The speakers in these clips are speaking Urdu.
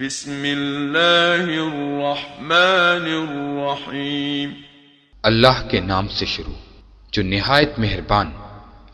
بسم اللہ الرحمن الرحیم۔ اللہ کے نام سے شروع جو نہایت مہربان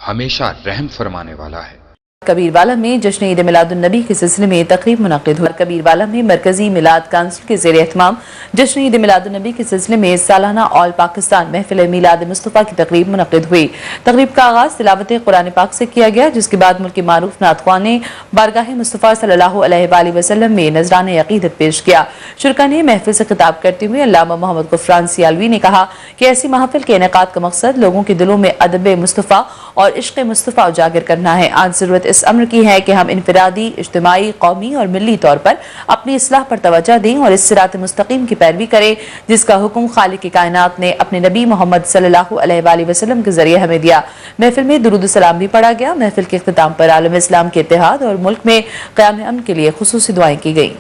ہمیشہ رحم فرمانے والا ہے۔ کبیر والا میں جشن عید میلاد النبی کے سلسلے میں تقریب منعقد ہوئی۔ کبیر والا میں مرکزی میلاد کونسل کے زیر اہتمام جشن عید میلاد النبی کے سلسلے میں سالانہ آل پاکستان محفل میلاد مصطفیٰ کی تقریب منعقد ہوئی۔ تقریب کا آغاز تلاوت قرآن پاک سے کیا گیا، جس کے بعد ملک کے معروف نعت خواں نے بارگاہ مصطفیٰ صلی اللہ علیہ وآلہ وسلم میں نذران عقیدت پیش کیا۔ شرکا نے محفل سے خطاب کرتے ہوئے علامہ محمد غفران سیالوی نے کہا کہ ایسی محفل کے انعقاد کا مقصد لوگوں کے دلوں میں ادب مصطفیٰ اور عشق مصطفیٰ اجاگر کرنا ہے۔ آج ضرورت اس امر کی ہے کہ ہم انفرادی، اجتماعی، قومی اور ملی طور پر اپنی اصلاح پر توجہ دیں اور اس صراط مستقیم کی پیروی کریں جس کا حکم خالق کائنات نے اپنے نبی محمد صلی اللہ علیہ وآلہ وسلم کے ذریعے ہمیں دیا۔ محفل میں درود و سلام بھی پڑھا گیا۔ محفل کے اختتام پر عالم اسلام کے اتحاد اور ملک میں قیام امن کے لیے خصوصی دعائیں کی گئیں۔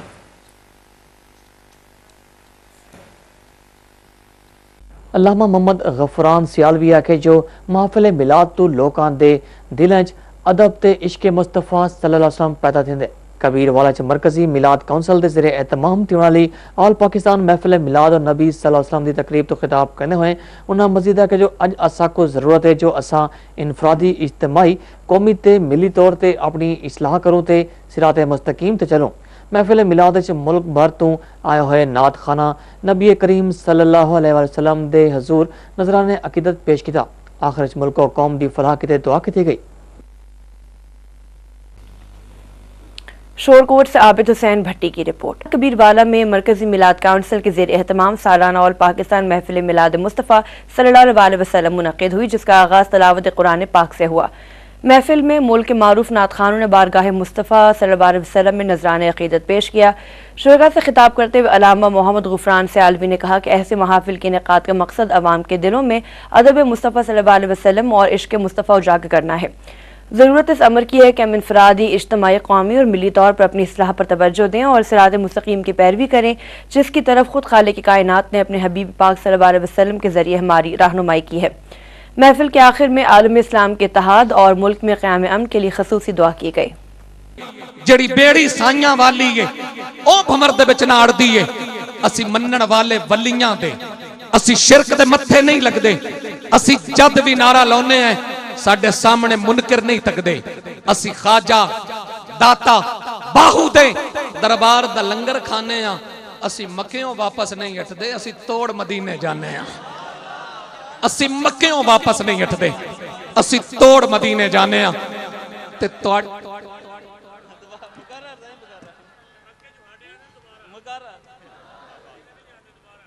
علامہ محمد غفران سیالوی کہ جو محفل میلاد تو لوکاں دے دلاں وچ ادب تے عشق مصطفیٰ صلی اللہ علیہ وسلم پیدا تھیندے۔ کبیر والا چ مرکزی میلاد کونسل دے زیر اہتمام تھیون والی آل پاکستان محفل میلاد اور نبی صلی اللہ علیہ وسلم دی تقریب تو خطاب کرنے ہوئے انہاں مزید ہے کہ جو اج اساں کو ضرورت ہے جو اساں انفرادی، اجتماعی، قومی تے ملی طور تے اپنی اصلاح کروں تے صراط مستقیم تے چلوں۔ محفل میلاد وچ ملک بھر تو آئے ہوئے نعت خانہ نبی کریم صلی اللہ علیہ وسلم دے حضور نذران عقیدت پیش کیتا۔ آخر وچ ملک و قوم دی فلاح کیتے دعا کی گئی۔ شورکوٹ سے عابد حسین بھٹی کی رپورٹ۔ کبیر والا میں مرکزی میلاد کونسل کے زیر اہتمام سالانہ آل پاکستان محفل میلاد مصطفیٰ صلی اللہ علیہ وسلم منعقد ہوئی، جس کا آغاز تلاوت قرآن پاک سے ہوا۔ محفل میں ملک کے معروف نعت خوانوں نے بارگاہ مصطفیٰ صلی اللہ علیہ وسلم میں نذران عقیدت پیش کیا۔ شرکا سے خطاب کرتے ہوئے علامہ محمد غفران سیالوی نے کہا کہ ایسے محافل کے انعقاد کا مقصد عوام کے دلوں میں ادب مصطفیٰ صلی اللہ علیہ وسلم اور عشق مصطفیٰ اجاگر کرنا ہے۔ ضرورت اس امر کی ہے کہ ہم انفرادی، اجتماعی، قومی اور ملی طور پر اپنی اصلاح پر توجہ دیں اور صراط مستقیم کی پیروی کریں جس کی طرف خود خالق کائنات نے اپنے حبیب پاک صلی اللہ علیہ وسلم کے ذریعے ہماری رہنمائی کی ہے۔ محفل کے آخر میں عالم اسلام کے اتحاد اور ملک میں قیام امن کے لیے خصوصی دعا کی گئی۔ جڑی بیڑی سائیاں والی ہے او بھمر دے وچ نہ اڑدی ہے، اسی منن والے ولیاں دے، اسی شرک دے متھے نہیں لگ دے، اسی جد بھی نعرہ لاؤنے ہیں ساڈے سامنے منکر نہیں تکدے، اسی خواجہ داتا باہو دے دربار دا لنگر کھانے ہیں، اسی مکیوں واپس نہیں ہٹدے، اسی توڑ مدینے جانے ہیں، اسی مکیوں واپس نہیں ہٹدے، اسی توڑ مدینے جانے ہیں۔ تے توڑ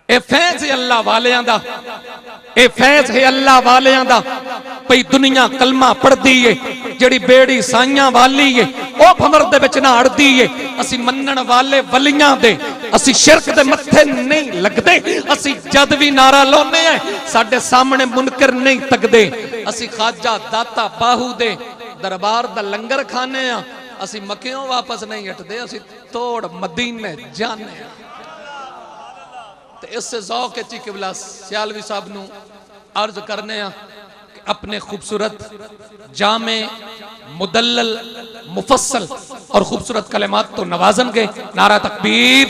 اے فیض ہے اللہ والیاں دا، اے فیض ہے اللہ والیاں دا، پئی دنیا کلمہ پڑھ دیئے جڑی بیڑی سائیاں والی ہے او بھمر دے بچ نہ اڑ دیئے، اسی منن والے ولیاں دے، اسی شرک دے متھے نہیں لگ دے، اسی جد بھی نعرہ لونے ہیں ساڈے سامنے منکر نہیں تک دے، اسی خواجہ داتا باہو دے دربار دا لنگر کھانے ہیں، اسی مکیوں واپس نہیں ہٹ دے، اسی توڑ مدینے جانے ہیں۔ اس سے ذوق چی قبلہ سیالوی صاحب نو عرض کرنے ہیں کہ اپنے خوبصورت جامع مدلل مفصل اور خوبصورت کلمات تو نوازن گے۔ نعرہ تکبیر،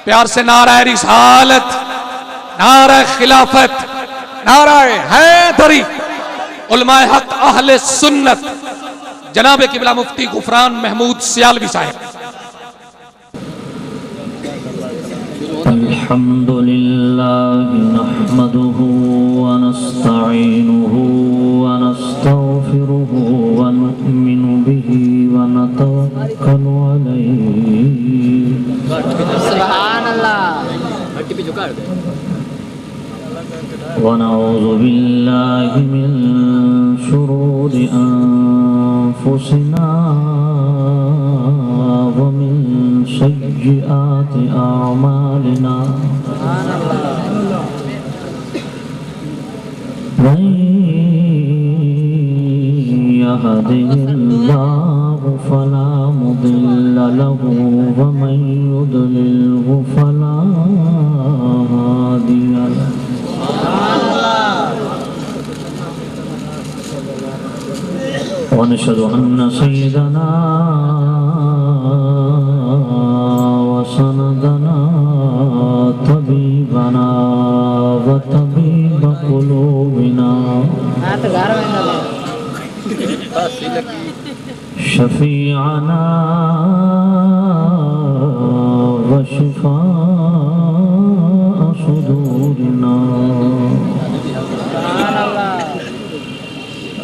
پیار سے نعرہ رسالت، نعرہ خلافت، نعرہ حیدری، علماء حق اہل سنت، جناب قبلہ مفتی غفران محمود سیالوی صاحب۔ الحمد لله نحمده ونستعينه ونستغفره ونؤمن به ونتوكل عليه سبحان الله ونعوذ بالله من شرور أنفسنا ومن سيئات أعمالنا من يهده الله فلا مضل له ومن يضلله فلا هادي له ونشهد أن سيدنا شفيعنا وشفاء صدورنا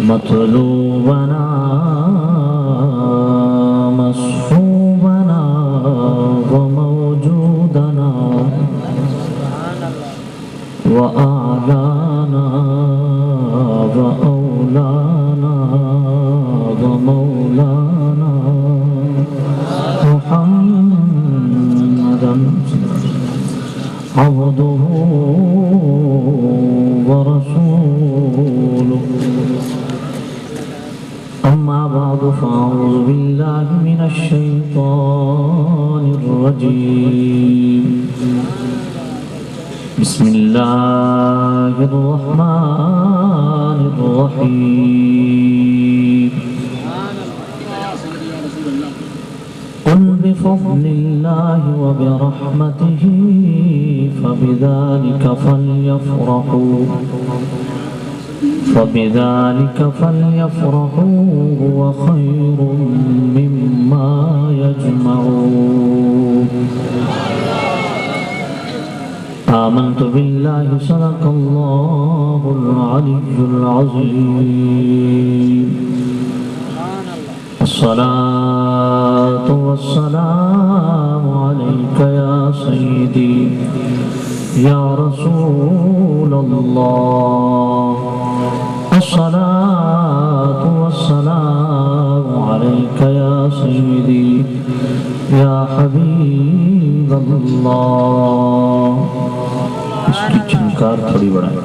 مطلوبنا مصحوبنا وموجودنا وأعلانا وأولانا ومولانا محمدا عبده ورسوله أما بعد فأعوذ بالله من الشيطان الرجيم بسم الله الرحمن الرحيم قل بفضل الله وبرحمته فبذلك فليفرحوا هو خير مما يجمعون آمنت بالله صدق الله العلي العظيم الصلاة والسلام عليك يا سيدي يا رسول الله الصلاة والسلام عليك يا سيدي يا حبيب الله اس کی چھنکار تھوڑی بڑھائیں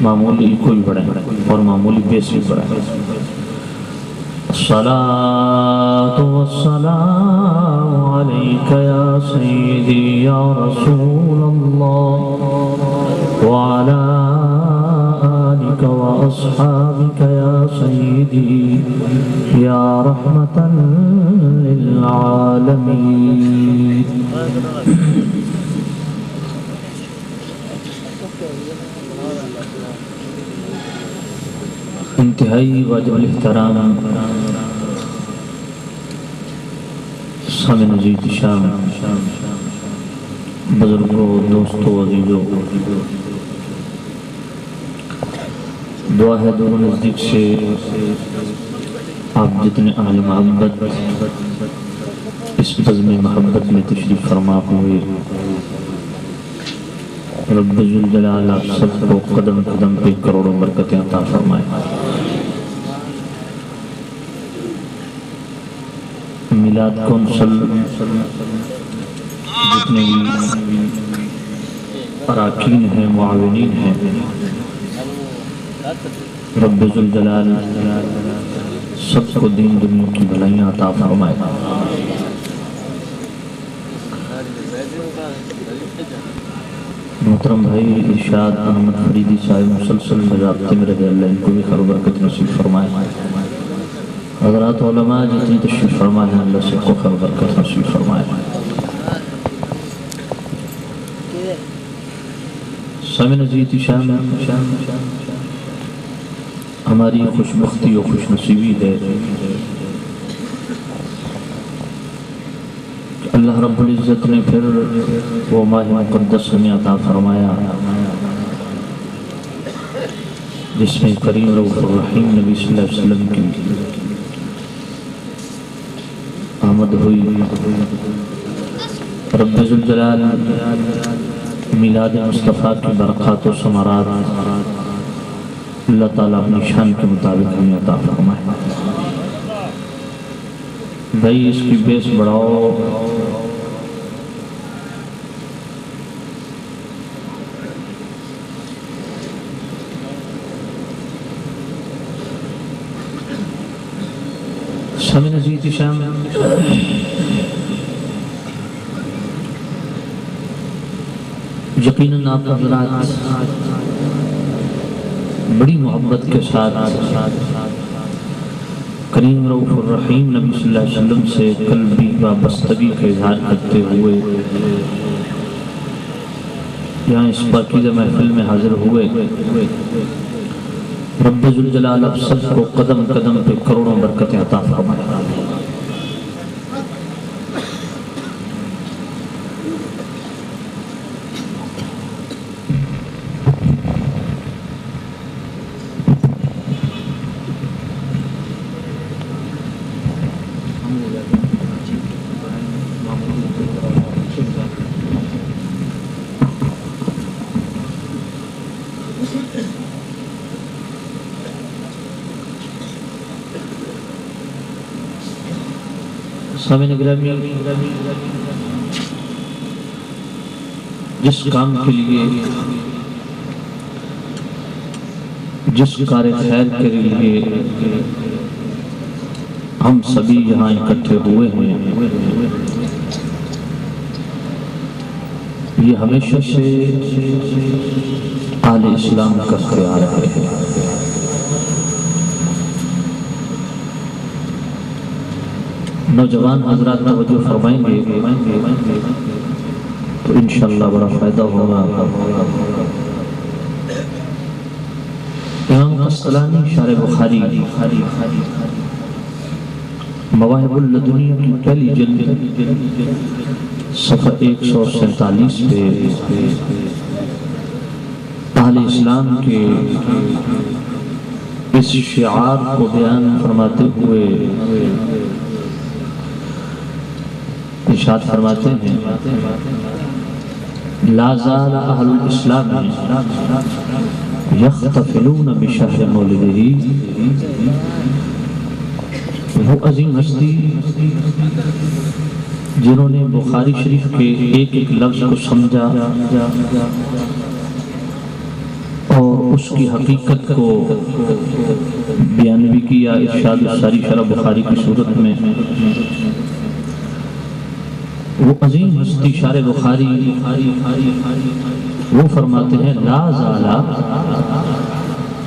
معمولی کوئی بڑھائیں اور معمولی بیس بھی بڑھائیں الصلاة والسلام عليك يا سيدي يا رسول الله وعلى آلك وأصحابك يا سيدي يا رحمة للعالمين انتہائی واجب الاحترام سامعین عزیز شام بزرگوں دوستوں عزیزوں دعا ہے دونوں نزدیک سے آپ جتنے اہل محبت اس بزم محبت میں تشریف فرما ہوئے رب ذوالجلال آپ سب کو قدم قدم پہ کروڑوں برکتیں عطا فرمائے میلاد کونسل جتنے بھی اراکین ہیں معاونین ہیں رب ذوالجلال سب کو دین دنیا کی بھلائیاں عطا فرمائے محترم بھائی ارشاد محمد فریدی صاحب مسلسل رابطے میں رہے اللہ ان کو بھی خیر و برکت نصیب فرمائے حضرات علماء جتنی تشریف فرمائے ہیں اللہ سب کو خیر و برکت نصیب فرمائے سامعین عزیز شام ہماری خوش بختی و خوش نصیبی ہے اللہ رب العزت نے پھر وہ ماہ مقدس ہمیں عطا فرمایا جس میں کریم رؤوف الرحیم نبی صلی اللہ علیہ وسلم کی آمد ہوئی رب ذوالجلال میلاد مصطفیٰ کی برکات و ثمرات اللہ تعالیٰ اپنی شان کے مطابق ہمیں عطا فرمائے بھائی اس کی بیس بڑھاؤ سامعین عزیز شام یقیناً آپ حضرات بڑی محبت کے ساتھ کریم رؤوف الرحیم نبی صلی اللہ علیہ وسلم سے قلبی وابستگی کا اظہار کرتے ہوئے یہاں اس پاکیزہ محفل میں حاضر ہوئے رب ذوالجلال اب سب کو قدم قدم پہ کروڑوں برکتیں عطا فرمائے. سامعین گرامی، جس کام کے لیے، جس کار خیر کے لیے ہم سبھی یہاں اکٹھے ہوئے ہیں، یہ ہمیشہ سے اہل اسلام کرتے آ رہے ہیں. نوجوان حضرات توجہ فرمائیں گے تو انشاءاللہ بڑا فائدہ ہوگا. امام قسطلانی شارح بخاری مواہب اللدنیہ کی پہلی جلد صفحہ 147 پہ اہل اسلام کے اس شعار کو بیان فرماتے ہوئے ارشاد فرماتے ہیں: لا زال اہل الاسلام یختفلون بشہر مولدہ. وہ عظیم ہستی جنہوں نے بخاری شریف کے ایک ایک لفظ کو سمجھا اور اس کی حقیقت کو بیان بھی کیا ارشاد الساری شرح بخاری کی صورت میں. وہ عظیم ہستی شارح بخاری وہ فرماتے ہیں: لا زال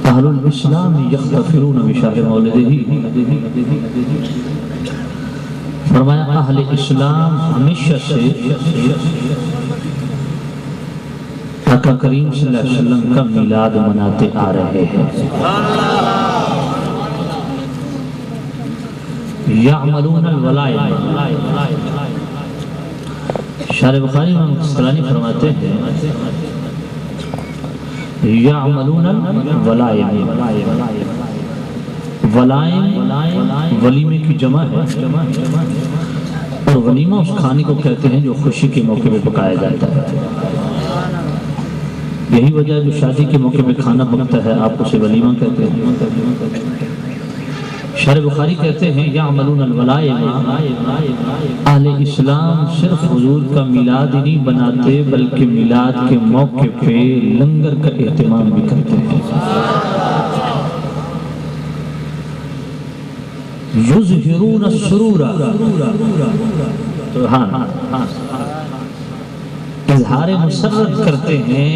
اہل الاسلام یختفرون بشہر مولدہ. فرمایا اہل اسلام ہمیشہ سے آقا کریم صلی اللہ علیہ وسلم کا میلاد مناتے آ رہے ہیں. یعملون الولائم. شارح بخاری امام قسطلانی فرماتے ہیں: یعملون الولائم. ولائم ولیمے کی جمع ہے اور ولیمہ اس کھانے کو کہتے ہیں جو خوشی کے موقع پہ پکایا جاتا ہے. یہی وجہ ہے جو شادی کے موقع پہ کھانا پکتا ہے آپ اسے ولیمہ کہتے ہیں. شارح بخاری کہتے ہیں: یعملون الولائم. اہل اسلام صرف حضور کا میلاد ہی نہیں بناتے بلکہ میلاد کے موقع پہ لنگر کا اہتمام بھی کرتے ہیں. یظہرون السرور. اظہار مسرت کرتے ہیں،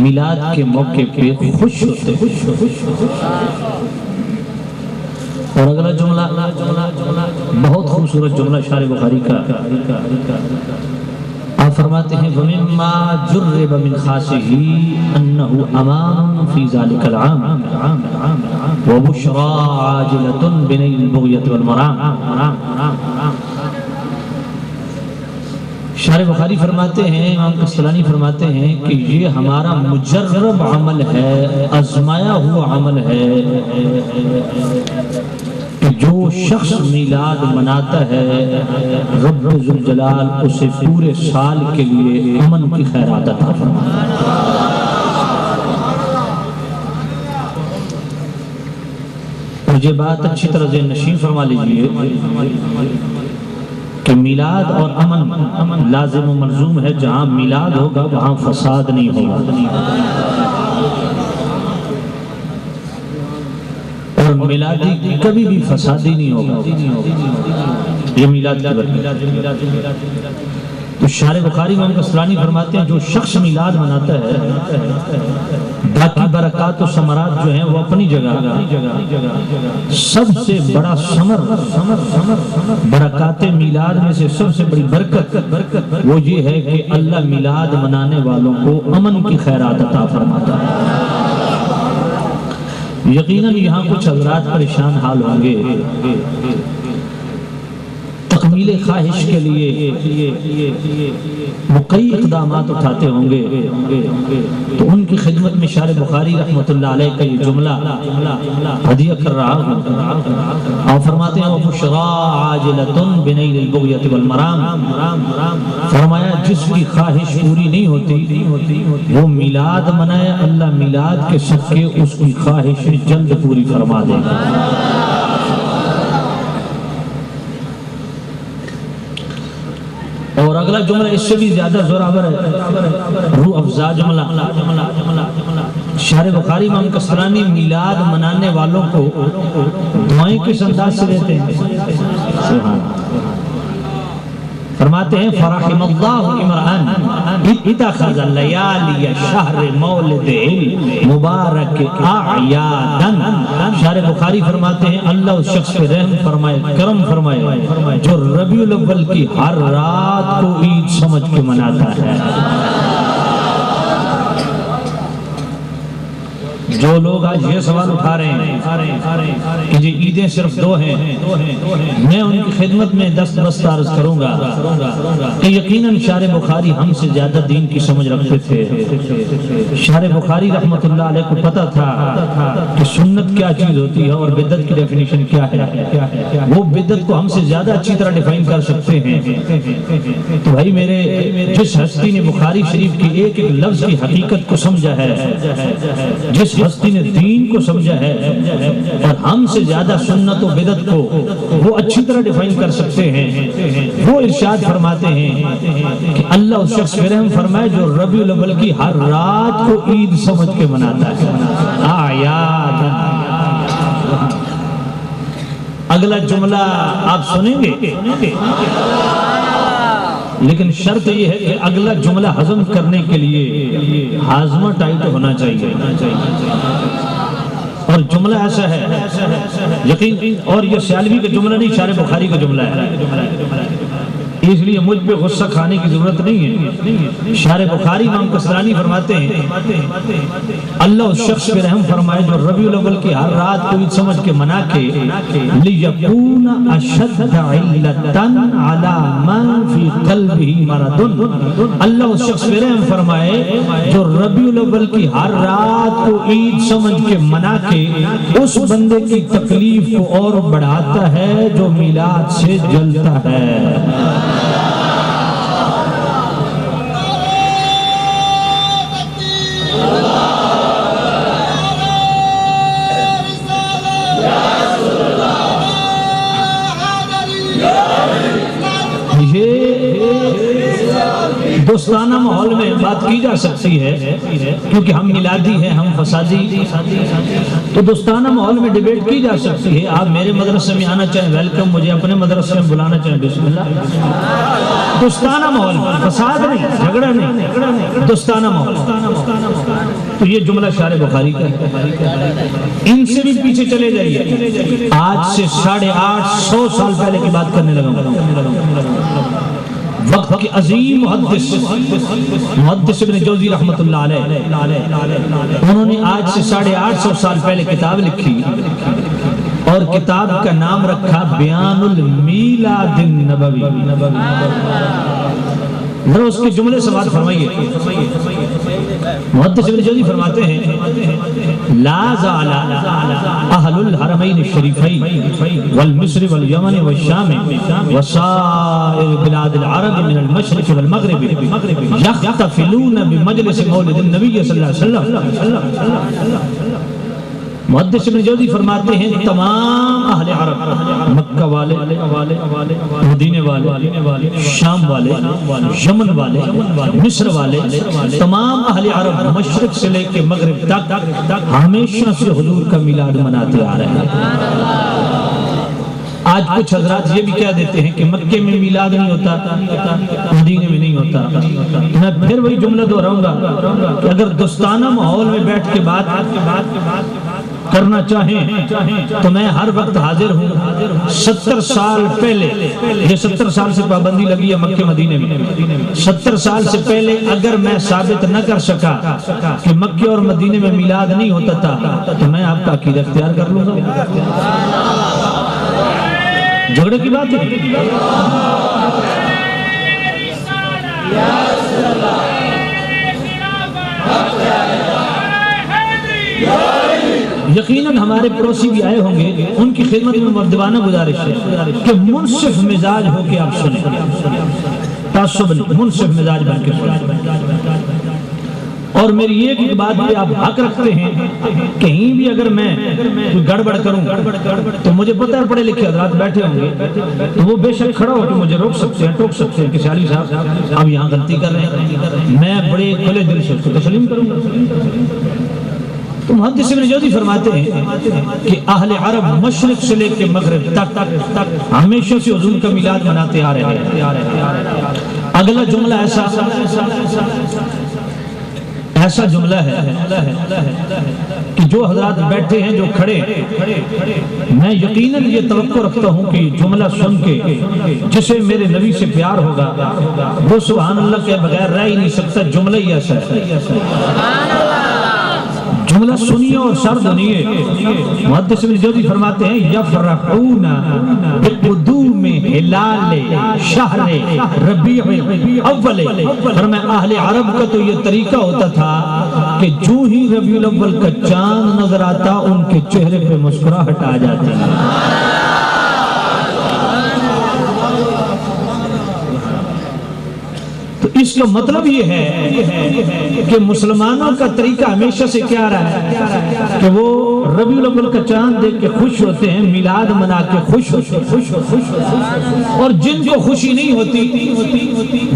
میلاد کے موقع پہ خوش ہوتے ہیں. اور اگلا جملہ بہت خوبصورت جملہ شارح بخاری کا. آپ فرماتے ہیں: وَمِمَّا جُرِّبَ مِنْ خَاسِهِ أَنَّهُ أَمَامٌ فِي ذَلِكَ الْعَامِ وَبُشْرَى عَاجِلَةٌ بِنَيْلِ الْبُغْيَةِ وَالْمَرَامِ. شارح بخاری فرماتے ہیں، امام قسطلانی فرماتے ہیں کہ یہ ہمارا مجرب عمل ہے، آزمایا ہوا عمل ہے کہ جو شخص میلاد مناتا ہے رب ذوالجلال اسے پورے سال کے لیے امن کی خیرات عطا فرماتا ہے. مجھے بات اچھی طرح ذہن نشین فرما لیجئے کہ میلاد اور امن لازم و ملزوم ہے. جہاں میلاد ہوگا وہاں فساد نہیں ہوگا، اور میلادی کبھی بھی فسادی نہیں ہوگا. یہ میلاد کی برکت. تو شارح بخاری امام قسطلانی فرماتے ہیں: جو شخص میلاد مناتا ہے باقی برکات و ثمرات جو ہیں وہ اپنی جگہ، سب سے بڑا ثمر برکات میلاد میں سے سب سے بڑی برکت وہ یہ ہے کہ اللہ میلاد منانے والوں کو امن کی خیرات عطا فرماتا ہے. یقیناً یہاں کچھ حضرات پریشان حال ہوں گے، تکمیل خواہش کے لیے وہ کئی اقدامات اٹھاتے ہوں گے، تو ان کی خدمت میں شارح بخاری رحمۃ اللہ علیہ کا یہ جملہ ہدیہ کر رہا ہوں۔ اور فرماتے ہیں وَبُشْرَىٰ عَاجِلَةٌ بِنَيْلِ الْبُغْيَةِ وَالْمَرَامِ، فرمایا جس کی خواہش پوری نہیں ہوتی وہ میلاد منائے، اللہ میلاد کے صدقے اس کی خواہش جلد پوری فرما دے گا۔ اور اگلا جملہ اس سے بھی زیادہ زورآور ہے، روح افزا جملہ۔ شارح بخاری امام کسرانی میلاد منانے والوں کو دعائیں کس انداز سے دیتے ہیں؟ سبحان اللہ۔ فرماتے ہیں فرحم اللہ امرأن اتخذ لیالی شہر مولد مبارک اعیادن۔ شارح بخاری فرماتے ہیں اللہ اس شخص پہ رحم فرمائے، کرم فرمائے جو ربیع الاول کی ہر رات کو عید سمجھ کے مناتا ہے۔ جو لوگ آج یہ سوال اٹھا رہے ہیں کہ جی عیدیں صرف دو ہیں، میں ان کی خدمت میں دست بست عرض کروں گا کہ یقیناً شارح بخاری ہم سے زیادہ دین کی سمجھ رکھتے تھے۔ شارح بخاری رحمۃ اللہ علیہ کو پتہ تھا کہ سنت کیا چیز ہوتی ہے اور بدعت کی ڈیفینیشن کیا ہے، وہ بدعت کو ہم سے زیادہ اچھی طرح ڈیفائن کر سکتے ہیں۔ تو بھائی میرے، جس ہستی نے بخاری شریف کی ایک ایک لفظ کی حقیقت کو سمجھا ہے، جس ہستی نے دین کو سمجھا ہے، اور ہم سے زیادہ سنت و بدعت کو وہ اچھی طرح ڈیفائن کر سکتے ہیں، وہ ارشاد فرماتے ہیں کہ اللہ اس شخص پہ رحم فرمائے جو ربیع الاول کی ہر رات کو عید سمجھ کے مناتا ہے۔ اگلا جملہ آپ سنیں گے، لیکن شرط یہ ہے کہ اگلا جملہ ہضم کرنے کے لیے ہاضمہ ٹائٹ ہونا چاہیے، اور جملہ ایسا ہے یقین، اور یہ سیالوی کا جملہ نہیں، شارح بخاری کا جملہ ہے، اس لیے مجھ پہ غصہ کھانے کی ضرورت نہیں ہے۔ شارح بخاری امام کسرانی فرماتے ہیں اللہ اس شخص پہ رحم فرمائے جو ربیع الاول کی ہر رات کو عید سمجھ کے منا کے لِيَكُونَ أَشَدَّ عِلَّةً عَلَى مَنْ فِي قَلْبِهِ مَرَضٌ، اللہ اس شخص پہ رحم فرمائے جو ربیع الاول کی ہر رات کو عید سمجھ کے منا کے اس بندے کی تکلیف کو اور بڑھاتا ہے جو میلاد سے جلتا ہے۔ دوستانہ ماحول میں بات کی جا سکتی ہے کیونکہ ہم میلادی ہیں، ہم فسادی، تو دوستانہ ماحول میں ڈیبیٹ کی جا سکتی ہے۔ آپ میرے مدرسے میں آنا چاہیں ویلکم، مجھے اپنے مدرسے میں بلانا چاہیں بسم اللہ۔ دوستانہ ماحول، فساد نہیں، جھگڑا نہیں، دوستانہ ماحول۔ تو یہ جملہ شارح بخاری کا ہے۔ ان سے بھی پیچھے چلے جائیے، آج سے 850 سال پہلے کی بات کرنے لگا ہوں۔ وقت کے عظیم محدث ابن جوزی رحمۃ اللہ علیہ، انہوں نے آج سے 850 سال پہلے کتاب لکھی، اور کتاب کا نام رکھا بیان المیلاد النبوی۔ ذرا اس کے جملے سے بات فرمائیے۔ محدث ابن جوزی فرماتے ہیں لا زال اہل الحرمین الشریفین والمصر والیمن والشام وسائر بلاد العرب من المشرق والمغرب یحتفلون بمجلس مولد النبی صلی اللہ علیہ وسلم۔ محدث ابن جوزی فرماتے ہیں تمام اہل عرب، مکہ والے، مدینے والے، شام والے، یمن والے، مصر والے، تمام اہل عرب مشرق سے لے کے مغرب تک ہمیشہ سے حضور کا میلاد مناتے آ رہے ہیں۔ آج کچھ حضرات یہ بھی کہہ دیتے ہیں کہ مکے میں میلاد نہیں ہوتا، مدینے میں نہیں ہوتا۔ میں پھر وہی جملہ دہراؤں گا کہ اگر دوستانہ ماحول میں بیٹھ کے بات کرنا چاہیں تو میں ہر وقت حاضر ہوں. 70 سال پہلے، یہ 70 سال سے پابندی لگی ہے مکہ مدینے میں، 70 سال سے پہلے اگر میں ثابت نہ کر سکا کہ مکہ اور مدینے میں میلاد نہیں ہوتا تھا تو میں آپ کا عقیدہ اختیار کر لوں گا. جھگڑے کی بات ہے. یقیناً ہمارے پڑوسی بھی آئے ہوں گے، ان کی خدمت میں مردانہ گزارش ہے کہ منصف مزاج ہو کے آپ سنیں، تعصب نہیں، منصف مزاج بن کے سنیں. اور میری ایک بات پہ آپ حق رکھتے ہیں، کہیں بھی اگر میں کوئی گڑبڑ کروں تو مجھے پتہ ہے پڑھے لکھے حضرات بیٹھے ہوں گے تو وہ بے شک کھڑا ہو کے مجھے روک سکتے ہیں، ٹوک سکتے ہیں کہ شالی صاحب آپ یہاں غلطی کر رہے ہیں. میں بڑے کھلے دل سے اس کو تسلیم کروں گا. تو محدث ابن جوزی فرماتے ہیں کہ اہل عرب مشرق سے لے کے مغرب تک ہمیشہ سے حضور کا میلاد مناتے آ رہے ہیں. اگلا جملہ ایسا جملہ ہے کہ جو حضرات بیٹھے ہیں، جو کھڑے، میں یقیناً یہ توقع رکھتا ہوں کہ جملہ سن کے جسے میرے نبی سے پیار ہوگا وہ سبحان اللہ کے بغیر رہ ہی نہیں سکتا. جملہ ہی ایسا ہے. جملہ سنیے اور سر دھنیے. محدث ابن جوزی فرماتے ہیں یفرحون بقدوم ہلال شہر ربیع اول. فرمایا اہل عرب کا تو یہ طریقہ ہوتا تھا کہ جو ہی ربیع الاول کا چاند نظر آتا ان کے چہرے پہ مسکراہٹ آ جاتی ہے. تو اس کا مطلب یہ ہے کہ مسلمانوں کا طریقہ ہمیشہ سے کیا رہا ہے کہ وہ ربیع الاول کا چاند دیکھ کے خوش ہوتے ہیں، میلاد منا کے خوش ہوتے ہیں. اور جن کو خوشی نہیں ہوتی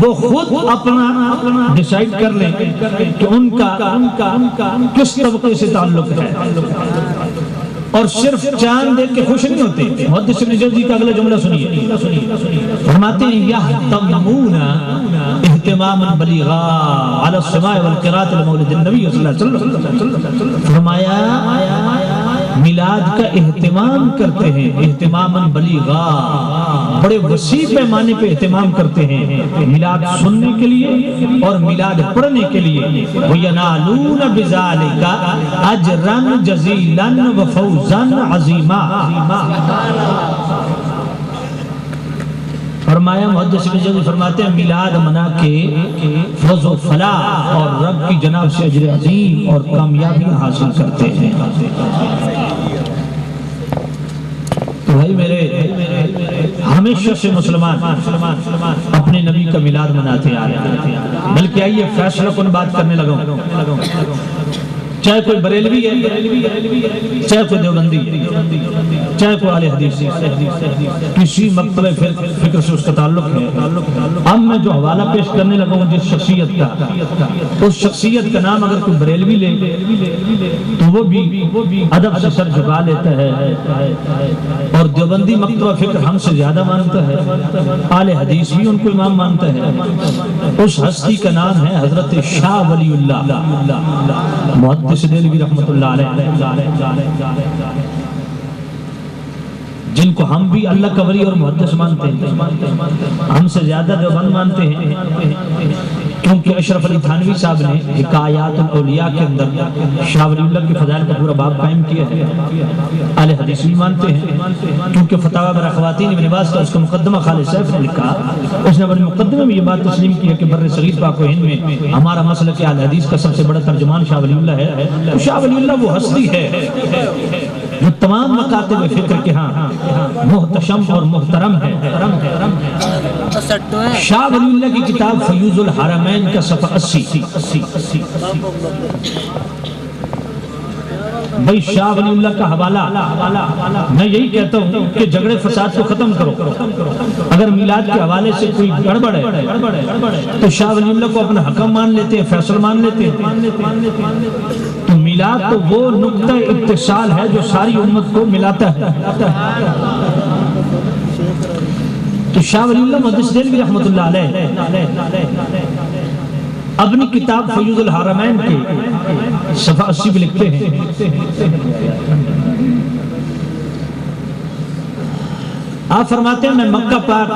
وہ خود اپنا ڈیسائیڈ کر لیں کہ ان کا کس طبقے سے تعلق ہے. اور صرف چاند دیکھ کے خوش نہیں ہوتے. محدث ابن جوزی کا اگلا جملہ سنیے. فرماتے ہیں یہتمون اہتماما بلیغا علی السماع والقراءۃ لمولد النبی صلی اللہ علیہ وسلم. فرمایا میلاد کا اہتمام کرتے ہیں، اہتماما بلیغا، بڑے وسیع پیمانے پہ اہتمام کرتے ہیں میلاد سننے کے لیے اور میلاد پڑھنے کے لیے. وَيَنَالُونَ بِذَالِكَ أَجْرًا جَزِيلًا وَفَوْزًا عَظِيمًا. فرمایا محدث ابن جوزی فرماتے ہیں میلاد منا کے فوز و فلاح اور رب کی جناب سے اجر عظیم اور کامیابی حاصل کرتے ہیں. تو بھائی میرے ہمیشہ سے مسلمان اپنے نبی کا میلاد مناتے آ رہے ہیں. بلکہ آئیے فیصلہ کن بات کرنے لگا ہوں. چاہے کوئی بریلوی ہے، چاہے کوئی دیوبندی ہے، چاہے کوئی اہل حدیث ہے، کسی مکتبہ فکر سے اس کا تعلق ہے. اب میں جو حوالہ پیش کرنے لگا ہوں جس شخصیت کا، اس شخصیت کا نام اگر کوئی بریلوی لے تو وہ بھی ادب سے سر جھکا لیتا ہے. اور دیوبندی مکتبہ فکر ہم سے زیادہ مانتا ہے، اہل حدیث بھی ان کو امام مانتا ہے. اس ہستی کا نام ہے حضرت شاہ ولی اللہ محدث دہلوی رحمت اللہ علیہ، جن کو ہم بھی اللہ کا ولی اور محدث مانتے ہیں. ہم سے زیادہ دیوبند مانتے ہیں کیونکہ اشرف علی تھانوی صاحب نے حکایات الاولیاء کے اندر شاہ ولی اللہ کے فضائل کا پورا باب قائم کیا ہے. اہل حدیث بھی مانتے ہیں کیونکہ فتاوی برا خواتین ابن باز کا اس کا مقدمہ خالد سیف نے لکھا. اس نے اپنے مقدمے میں یہ بات تسلیم کی ہے کہ بر صغیر پاک و ہند میں ہمارا مسلک اہل حدیث کا سب سے بڑا ترجمان شاہ ولی اللہ ہے. تو شاہ ولی اللہ وہ ہستی ہے جو تمام مکاتب فکر کے ہاں محتشم اور محترم ہے. شاہ ولی اللہ کی کتاب فیوز الحرمین کا صفحہ 80. بھئی شاہ ولی اللہ کا حوالہ میں یہی کہتا ہوں کہ جھگڑے فساد کو ختم کرو. اگر میلاد کے حوالے سے کوئی گڑبڑ ہے تو شاہ ولی اللہ کو اپنا حکم مان لیتے ہیں، فیصل مان لیتے ہیں. تو میلاد تو وہ نقطہ اتصال ہے جو ساری امت کو ملاتا ہے. تو شاہ ولی اللہ محدث دہلوی رحمت اللہ علیہ اپنی کتاب فیوض الحرمین کے صفحہ 80 پہ لکھتے ہیں آپ فرماتے ہیں میں مکہ پاک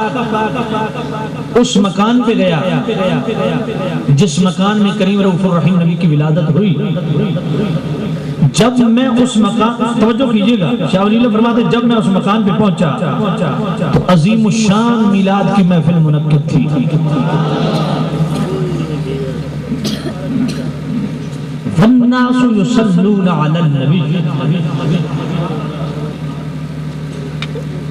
اس مکان پہ گیا جس مکان میں کریم رؤوف الرحیم نبی کی ولادت ہوئی. جب میں اس مکان توجہ کیجئے گا شاہ ولی اللہ فرماتے ہیں جب میں اس مکان پہ پہنچا تو عظیم الشان میلاد کی محفل منعقد تھی. والناس یصلون علی النبی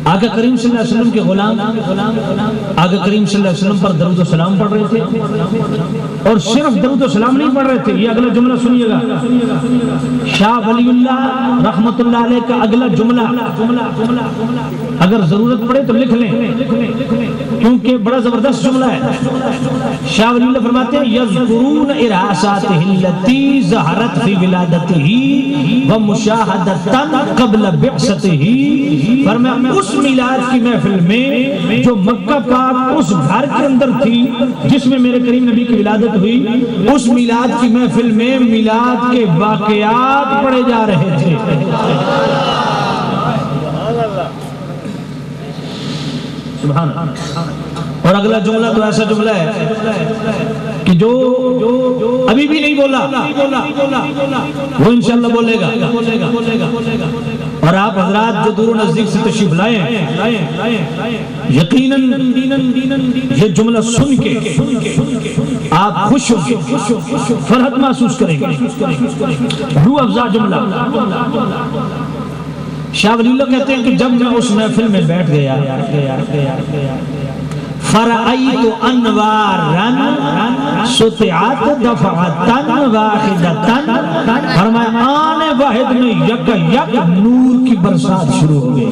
آقا کریم صلی اللہ علیہ وسلم کے غلام آقا کریم صلی اللہ علیہ وسلم پر درود و سلام پڑھ رہے تھے اور صرف درود و سلام نہیں پڑھ رہے تھے. یہ اگلا جملہ سنیے گا شاہ ولی اللہ رحمت اللہ علیہ کا اگلا جملہ اگر ضرورت پڑے تو لکھ لیں کیونکہ بڑا زبردست جملہ ہے. شاہ ولی اللہ فرماتے ہیں یذکرون ارہاساتہ اللتی ظہرت فی ولادتہ ومشاہدتا قبل بعثتہ. فرمایا اس میلاد کی محفل میں جو مکہ پاک اس گھر کے اندر تھی جس میں میرے کریم نبی کی ولادت ہوئی, اس میلاد کی محفل میں میلاد کے واقعات پڑھے جا رہے تھے. سبحان اللہ. اور اگلا جملہ تو ایسا جملہ ہے کہ جو ابھی بھی نہیں بولا وہ انشاءاللہ بولے گا. اور آپ حضرات جو دور و نزدیک سے تشریف لائیں یقیناً یہ جملہ سن کے آپ خوش ہوں گے, فرحت محسوس کریں گے. روح افزا جملہ. شاہ ولی اللہ کہتے ہیں کہ جب میں اس محفل میں بیٹھ گیا فرأیت انوارا سطعت دفعتن واحدتن, فرمایا آنے واحد میں یک یک نور کی برسات شروع ہو گئی.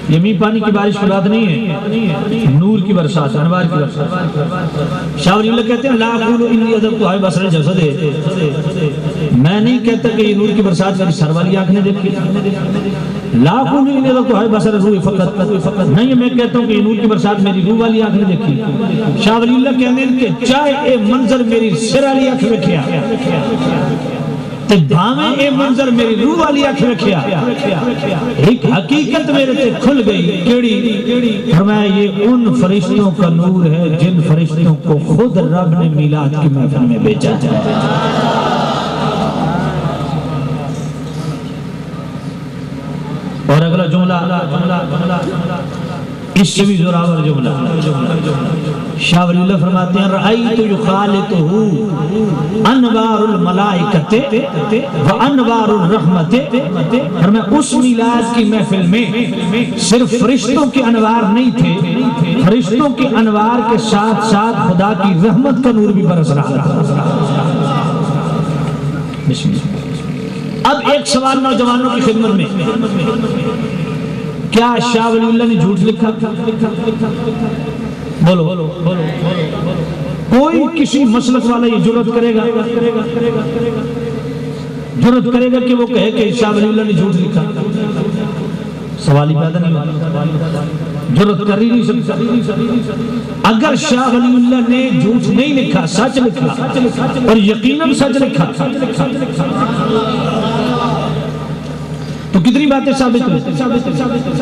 یہ می پانی کی بارش کی بات نہیں ہے, نور کی برسات, انوار کی برسات. شاہ ولی اللہ کہتے ہیں لا اقول انی اذقت های بصر جسد, میں نہیں کہتا کہ یہ نور کی برسات میری سر والی آنکھ نے دیکھی. لا اقول انی اذقت های بصر روح فقط, نہیں میں کہتا ہوں کہ یہ نور کی برسات میری روح والی آنکھ نے دیکھی. شاہ ولی اللہ کہتے ہیں کہ چاہے اے منظر میری سر والی آنکھ رکھیا تے بھاویں اے منظر میری روح والی آنکھ رکھیا, ایک حقیقت میرے تے کھل گئی. کیڑی؟ فرمایا یہ ان فرشتوں کا نور ہے جن فرشتوں کو خود رب نے میلاد کی محفل میں بھیجا ہے. اور اگلا جملہ اس سے بھی زوراور جملہ. شاہ ولی اللہ فرماتے ہیں رأیت یخالطہ انوار الملائکت و انوار الرحمت. فرمایا اس میلاد کی محفل میں صرف فرشتوں کے انوار نہیں تھے, فرشتوں کے انوار کے ساتھ ساتھ خدا کی رحمت کا نور بھی برس رہا تھا. بسم اللہ. اب ایک سوال نوجوانوں کی خدمت میں, کیا شاہ ولی اللہ نے جھوٹ لکھا؟ بولو. کوئی کسی مسلک والا یہ جرات کرے گا کہ وہ کہے کہ شاہ ولی اللہ نے جھوٹ لکھا؟ سوال ہی پیدا نہیں ہوتا, جرات کر ہی نہیں سکتا. اگر شاہ ولی اللہ نے جھوٹ نہیں لکھا, سچ لکھا اور یقیناً سچ لکھا تو کتنی باتیں ثابت ہوئی.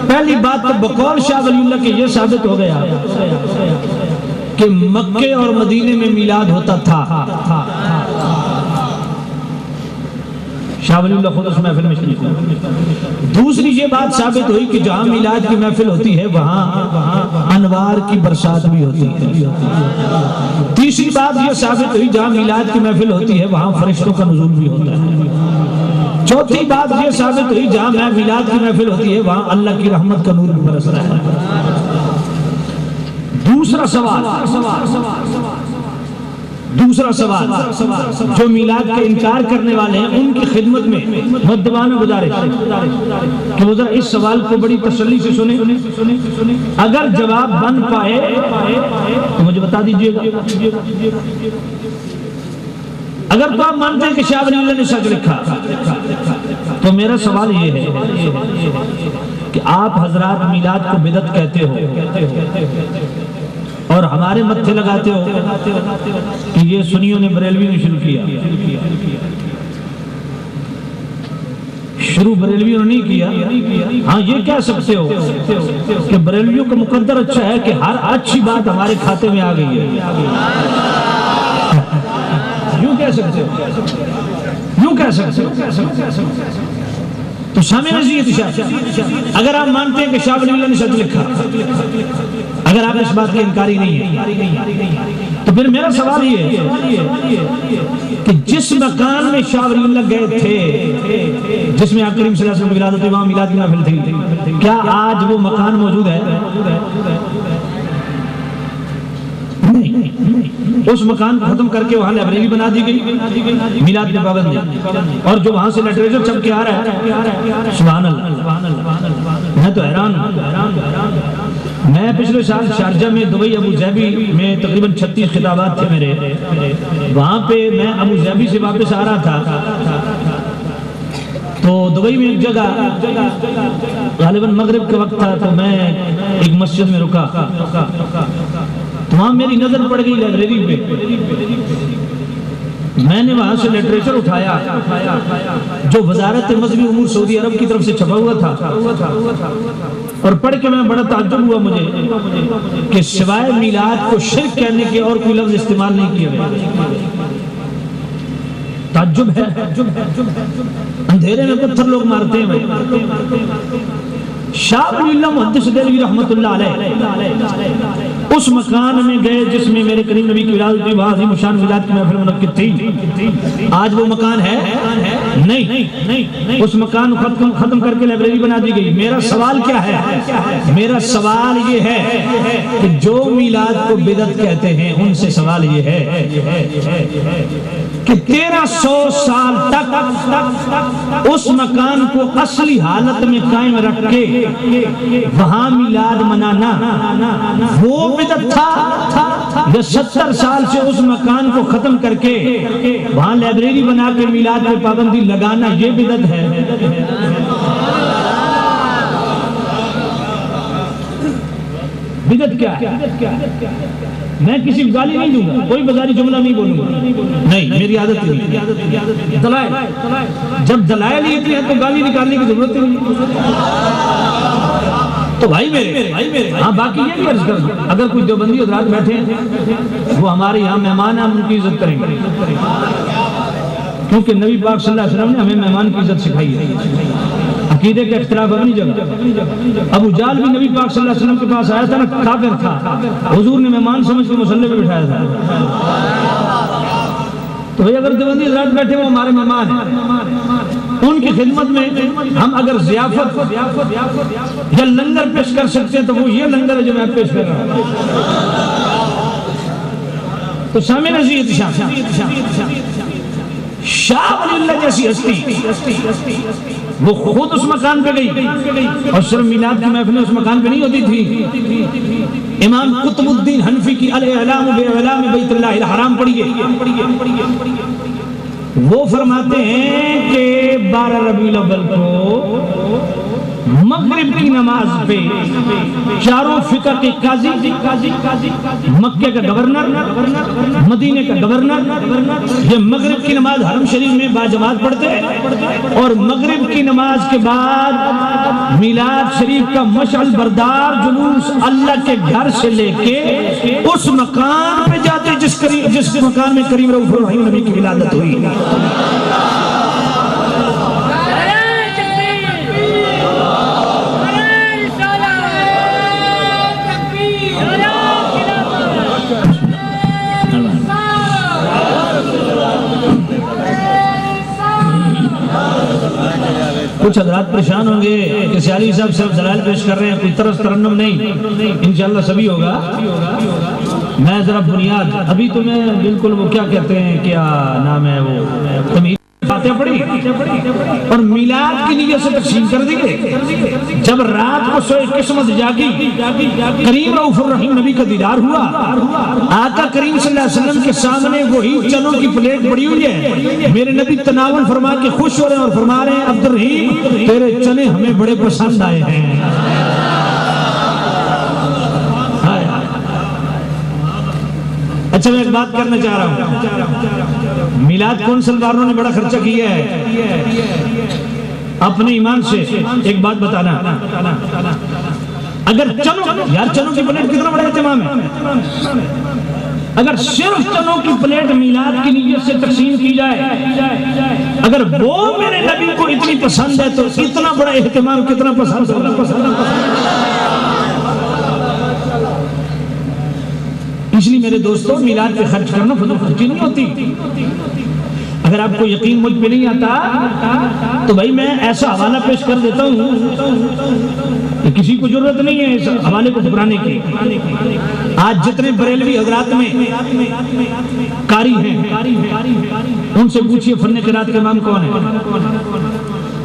پہلی بات تو بقول شاہ ولی اللہ کے یہ ثابت ہو گیا کہ مکے اور مدینے میں میلاد ہوتا تھا. شاہ ولی اللہ خود اس محفل میں شریک ہوئے. دوسری یہ بات ثابت ہوئی کہ جہاں میلاد کی محفل ہوتی ہے وہاں انوار کی برسات بھی ہوتی ہے. تیسری بات یہ ثابت ہوئی جہاں میلاد کی محفل ہوتی ہے وہاں فرشتوں کا نزول بھی ہوتا ہے. چوتھی بات یہ ثابت ہوئی جہاں میلاد کی محفل ہوتی ہے وہاں اللہ کی رحمت کا نور بھی برس رہا ہے. دوسرا سوال جو میلاد کا انکار کرنے والے ہیں ان کی خدمت میں مدبانہ گزارش کہ وہ ذرا اس سوال کو بڑی تسلی سے سنیں. اگر جواب بن پائے تو مجھے بتا دیجئے گا. اگر تو آپ مانتے ہیں کہ شاہ ولی اللہ نے سچ لکھا تو میرا سوال یہ ہے کہ آپ حضرات میلاد کو بدعت کہتے ہو اور ہمارے متھے لگاتے ہو کہ یہ سنیوں نے بریلوی نے شروع کیا. شروع بریلویوں نے نہیں کیا. ہاں یہ کہہ سکتے ہو کہ بریلویوں کا مقدر اچھا ہے کہ ہر اچھی بات ہمارے کھاتے میں آ گئی ہے. یوں کہہ سکتے ہو, یوں کہہ سکتے ہو. تو شامل نزیت شاہ اگر آپ مانتے ہیں کہ شاہ ولی اللہ نے سچ لکھا, اگر آپ اس بات کی انکاری نہیں ہے, تو پھر میرا سوال یہ ہے کہ جس مکان میں شاہ ولی اللہ گئے تھے, جس میں آقا کریم صلی اللہ علیہ وسلم کی ولادت ہوئی, وہاں میلاد کی محفل تھی, کیا آج وہ مکان موجود ہے؟ اس مکان کو ختم کر کے وہاں لائبریری بنا دی گئی, میلاد کی پابندی, اور جو وہاں سے لٹریچر چھپ کے آ رہا ہے, سبحان اللہ, میں تو حیران ہوں. میں پچھلے سال شارجہ میں دبئی ابو ظہبی میں تقریباً 36 خطابات تھے میرے, وہاں پہ میں ابو ظہبی سے واپس آ رہا تھا تو دبئی میں ایک جگہ غالباً مغرب کے وقت تھا, تو میں ایک مسجد میں رکا, تو وہاں میری نظر پڑ گئی لائبریری پہ. میں نے وہاں سے لٹریچر اٹھایا جو وزارت مذہبی امور سعودی عرب کی طرف سے چھپا ہوا تھا, اور پڑھ کے میں بڑا تعجب ہوا مجھے کہ سوائے میلاد کو شرک کہنے کے اور کوئی لفظ استعمال نہیں کیا گیا. تعجب ہے, اندھیرے میں پتھر لوگ مارتے ہیں. شاہ ولی اللہ محدث دہلوی رحمت اللہ علیہ اس مکان میں گئے جس میں میرے کریم نبی کی ولادت ہوئی, وہاں عظیم الشان میلاد کی محفل منعقد تھی. آج وہ مکان ہے نہیں, اس مکان کو ختم کر کے لائبریری بنا دی گئی. میرا سوال کیا ہے؟ میرا سوال یہ ہے کہ جو میلاد کو بدعت کہتے ہیں ان سے سوال یہ ہے کہ 1300 سال تک اس مکان کو اصلی حالت میں قائم رکھ کے وہاں میلاد منانا وہ بدعت تھا, یا 70 سال سے اس مکان کو ختم کر کے وہاں لائبریری بنا کے میلاد پہ پابندی لگانا یہ بدعت ہے؟ بدعت کیا ہے؟ میں کسی کو گالی نہیں دوں گا, کوئی بازاری جملہ نہیں بولوں گا, نہیں, میری عادت نہیں. دلائل, جب دلائل ہی اتنے ہیں تو گالی نکالنے کی ضرورت نہیں. تو بھائی میرے ہاں, باقی یہ بھی عرض کر, اگر کوئی دیوبندی حضرات بیٹھے ہیں وہ ہمارے یہاں مہمان ہیں, ہم ان کی عزت کریں گے, کیونکہ نبی پاک صلی اللہ علیہ وسلم نے ہمیں مہمان کی عزت سکھائی ہے. عقیدے کا اختلاف اپنی جگہ. ابو جہل بھی نبی پاک صلی اللہ علیہ وسلم کے پاس آیا تھا نا, کافر تھا, حضور نے مہمان سمجھ کے مصلی پہ بٹھایا تھا. تو بھئی اگر دیوبندی حضرات بیٹھے وہ ہمارے مہمان ہیں, ان کی خدمت میں ہم اگر ضیافت یا لنگر پیش کر سکتے ہیں تو وہ یہ لنگر ہے جو میں پیش کر رہا ہوں. تو سامع نزیت شاہ ولی اللہ جیسی ہستی وہ خود اس مکان پہ گئی, اور صرف میلاد کی محفلیں اس مکان پہ نہیں ہوتی تھی. امام قطب الدین حنفی کی الاعلام باعلام بیت اللہ الحرام پڑھیے, وہ فرماتے ہیں کہ 12 ربیع الاول کو مغرب کی نماز پہ چاروں فقہ کے قاضی, مکہ کا گورنر, مدینے کا گورنر, یہ مغرب کی نماز حرم شریف میں باجماعت پڑھتے ہیں, اور مغرب کی نماز کے بعد میلاد شریف کا مشعل بردار جلوس اللہ کے گھر سے لے کے اس مکان پہ جاتے جس مکان میں کریم رؤوف الرحیم نبی کی ولادت ہوئی. کچھ حضرات پریشان ہوں گے کہ سیالی صاحب صرف دلائل پیش کر رہے ہیں, کوئی طرز ترنم نہیں, انشاءاللہ سبھی ہوگا. میں ذرا بنیاد, ابھی تو میں بالکل وہ کیا کہتے ہیں, کیا نام ہے وہ, تمہید فاتحہ پڑھی اور میلاد کی نیت سے تقسیم کر دیے. جب رات کو سوئے قسمت جاگی, کریم رؤوف الرحیم نبی کا دیدار ہوا. آقا کریم صلی اللہ علیہ وسلم کے سامنے وہی چنوں کی پلیٹ پڑی ہوئی ہے. میرے نبی تناول فرما کے خوش ہو رہے ہیں اور فرما رہے ہیں عبد الرحیم تیرے چنے ہمیں بڑے پسند آئے ہیں. اچھا میں ایک بات کرنا چاہ رہا ہوں. میلاد کون سلواروں نے بڑا خرچہ کیا ہے. اپنے ایمان سے ایک بات بتانا, اگر چنوں کی پلیٹ کتنا بڑا اہتمام ہے. اگر صرف چنوں کی پلیٹ میلاد کی نیت سے تقسیم کی جائے, اگر وہ میرے نبی کو اتنی پسند ہے تو اتنا بڑا اہتمام کتنا پسند ہوگا. اس لیے میرے دوستوں میلاد پہ خرچ کرنا فضول خرچی نہیں ہوتی. اگر آپ کو یقین مجھ پہ نہیں آتا تو بھائی میں ایسا حوالہ پیش کر دیتا ہوں کہ کسی کو ضرورت نہیں ہے اس حوالے کو ٹھکرانے کی. آج جتنے بریلوی حضرات میں قاری ہیں ان سے پوچھئے فن قرات کا امام کون ہے.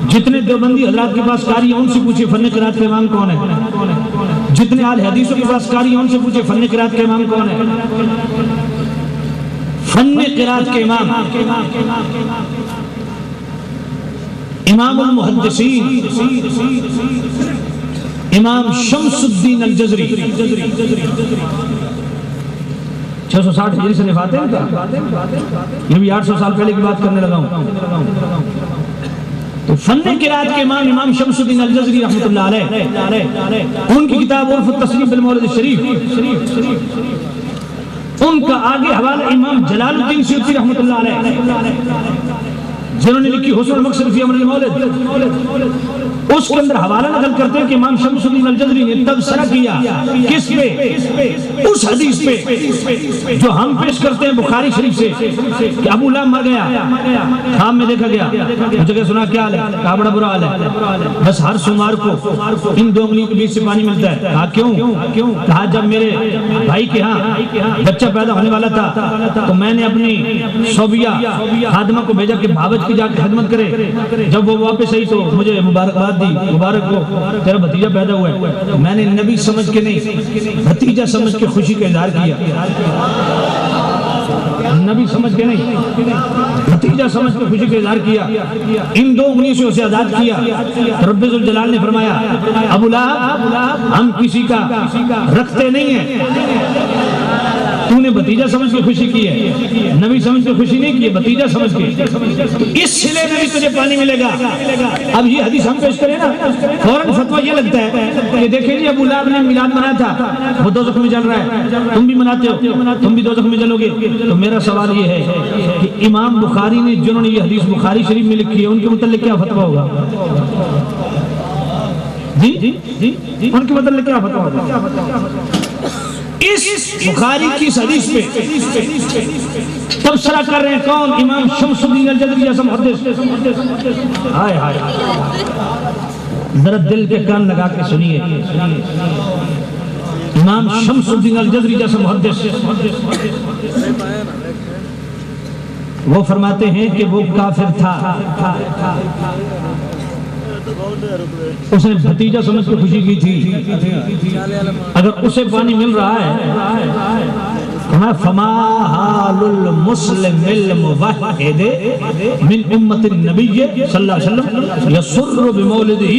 جتنے دیوبندی حضرات کے پاس قاری ہیں ان سے پوچھئے فن قرات کا امام کون ہے. جتنے اہل حدیثوں کے پاس قاری ہیں ان سے پوچھئے فن قرات کا امام کون ہے. فن قرات کے امام امام المحدثین امام شمس الدین الجزری 660 ہجری سے وفات ہے ان کا. یہ بھی 800 سال پہلے کی بات کرنے لگا ہوں. تو فن قرات کے امام امام شمس الدین الجزری رحمۃ اللہ علیہ, ان کی کتاب عرف التصریف بالمولد الشریف, ان کا آگے حوالہ امام جلال الدین سیوطی رحمۃ اللہ علیہ جنہوں نے لکھی حسن المقصد فی امر المولد, اس کے اندر حوالہ نقل کرتے ہیں کہ امام شمس الدین الجزری نے تبصرہ کیا کس پہ, اس حدیث پہ جو ہم پیش کرتے ہیں بخاری شریف سے کہ ابو لہب مر گیا, خواب میں دیکھا گیا, مجھے کہ سنا کیا حال ہے, کہا بڑا برا حال ہے, بس ہر سوموار کو ان دو انگلیوں کے بیچ سے پانی ملتا ہے. کہا کیوں؟ کہا جب میرے بھائی کے ہاں بچہ پیدا ہونے والا تھا تو میں نے اپنی صوبیہ خادمہ کو بھیجا کہ بھاوج کی جا کے خدمت کرے. جب وہ واپس آئی تو مجھے مبارکباد دی, مبارک ہو تیرا بھتیجا پیدا ہوا ہے. میں نے نبی سمجھ کے نہیں بھتیجا سمجھ کے خوشی کا اظہار کیا. نبی سمجھ کے نہیں بھتیجا سمجھ کے خوشی کا اظہار کیا. ان دو انگلیوں سے اسے آزاد کیا. رب ذوالجلال نے فرمایا ابو لہب ہم کسی کا رکھتے نہیں ہیں, تو نے بھتیجا سمجھ کے خوشی کی ہے, نبی سمجھ کے خوشی نہیں کی ہے, بھتیجا سمجھ کے. اس سلے میں بھی تجھے پانی ملے گا. اب یہ حدیث ہم پیش کریں نا فوراً فتویٰ یہ لگتا ہے کہ دیکھیں جی ابو لہب نے میلاد منایا تھا, وہ دوزخ میں جل رہا ہے, تم بھی مناتے ہو, تم بھی دوزخ میں جلو گے. تو میرا سوال یہ ہے کہ امام بخاری نے جنہوں نے یہ حدیث بخاری شریف میں لکھی ہے ان کے متعلق کیا فتویٰ ہوگا؟ جی ان کے متعلق کیا فتویٰ ہوگا؟ اس بخاری کی حدیث پہ تبصرہ کر رہے ہیں کون؟ امام شمس الدین الجزری جیسا محدث. ہائے ہائے ذرا دل کے کان لگا کے سنیے. امام شمس الدین الجزری جیسا محدث وہ فرماتے ہیں کہ وہ کافر تھا, اس نے بھتیجا سمجھ کے خوشی کی تھی. اگر اسے پانی مل رہا ہے فما حال المسلم الموحد من امت النبی صلی اللہ علیہ وسلم یسر بمولدہ,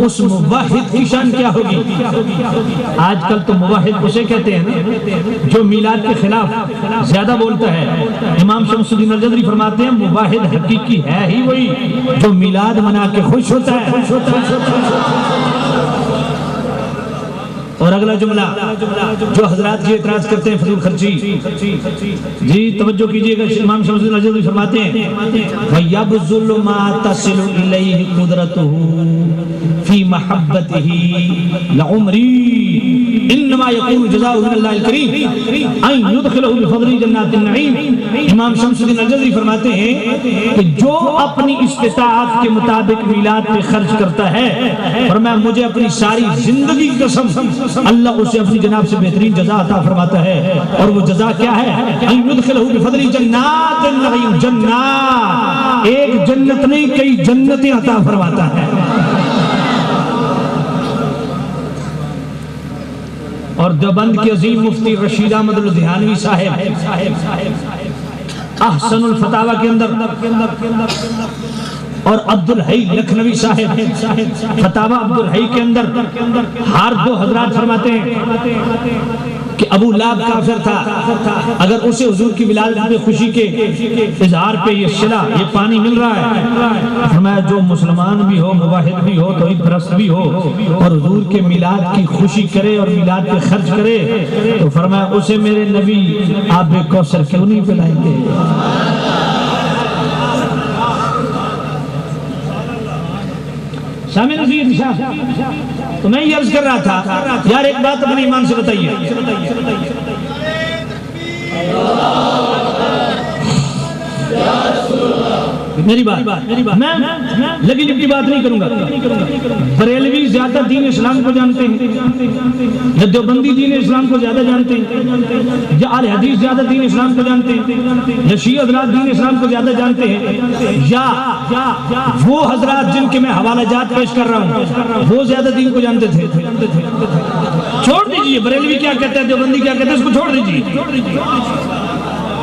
اس موحد کی شان کیا ہوگی؟ آج کل تو موحد اسے کہتے ہیں جو میلاد کے خلاف زیادہ بولتا ہے. امام شمس الدین الجزری فرماتے ہیں موحد حقیقی ہے ہی وہی جو میلاد منا کے خوش ہوتا ہے. اور اگلا جملہ جو حضرات جی اعتراض کرتے ہیں فضول خرچی, جی توجہ کیجئے گا. امام شمس الدین الجزری فرماتے ہیں وَيَبْذُلُ مَا تَصِلُ إِلَيْهِ قُدْرَتُهُ فِي فی محبتہ لعمری انما یکون جزاؤہ من اللہ الکریم ان یدخلہ بفضل جنات النعیم۔ امام شمس الدین الجزری فرماتے ہیں کہ جو اپنی استطاعت کے مطابق میلاد پہ خرچ کرتا ہے، فرمایا مجھے اپنی ساری زندگی کی قسم اللہ اسے اپنی جناب سے بہترین جزا عطا فرماتا ہے، اور وہ جزا کیا ہے؟ ان یدخلہ بفضل جنات النعیم، جنات ایک جنت نہیں کئی جنتیں عطا فرماتا ہے۔ اور دیوبند کے عظیم مفتی رشید احمد لدھیانوی صاحب احسن الفتاوی کے اندر، اور عبدالحی لکھنوی صاحب فتاوی عبدالحی کے اندر، ہر دو حضرات فرماتے ہیں کہ ابو لہب کافر تھا، اگر اسے حضور کی ولادت میں خوشی کے اظہار پہ یہ صلہ، یہ پانی مل رہا ہے، فرمایا جو مسلمان بھی ہو، موحد بھی ہو، توحید پرست بھی ہو، اور حضور کے میلاد کی خوشی کرے اور میلاد پہ خرچ کرے، تو فرمایا اسے میرے نبی آب کوثر کیوں نہیں پلائیں گے؟ سامع نظیر صاحب، تو میں یہ عرض کر رہا تھا یار ایک بات اپنے ایمان سے بتائیے، میری بات میں لگی لپٹی بات نہیں کروں گا۔ بریلوی زیادہ دین اسلام کو جانتے ہیں، یا دیوبندی دین اسلام کو زیادہ جانتے ہیں، یا اہل حدیث زیادہ دین اسلام کو جانتے ہیں، یا شیعہ حضرات دین اسلام کو زیادہ جانتے ہیں، یا وہ حضرات جن کے میں حوالہ جات پیش کر رہا ہوں وہ زیادہ دین کو جانتے تھے؟ چھوڑ دیجئے بریلوی کیا کہتے ہیں، دیوبندی کیا کہتے ہیں، اس کو چھوڑ دیجئے۔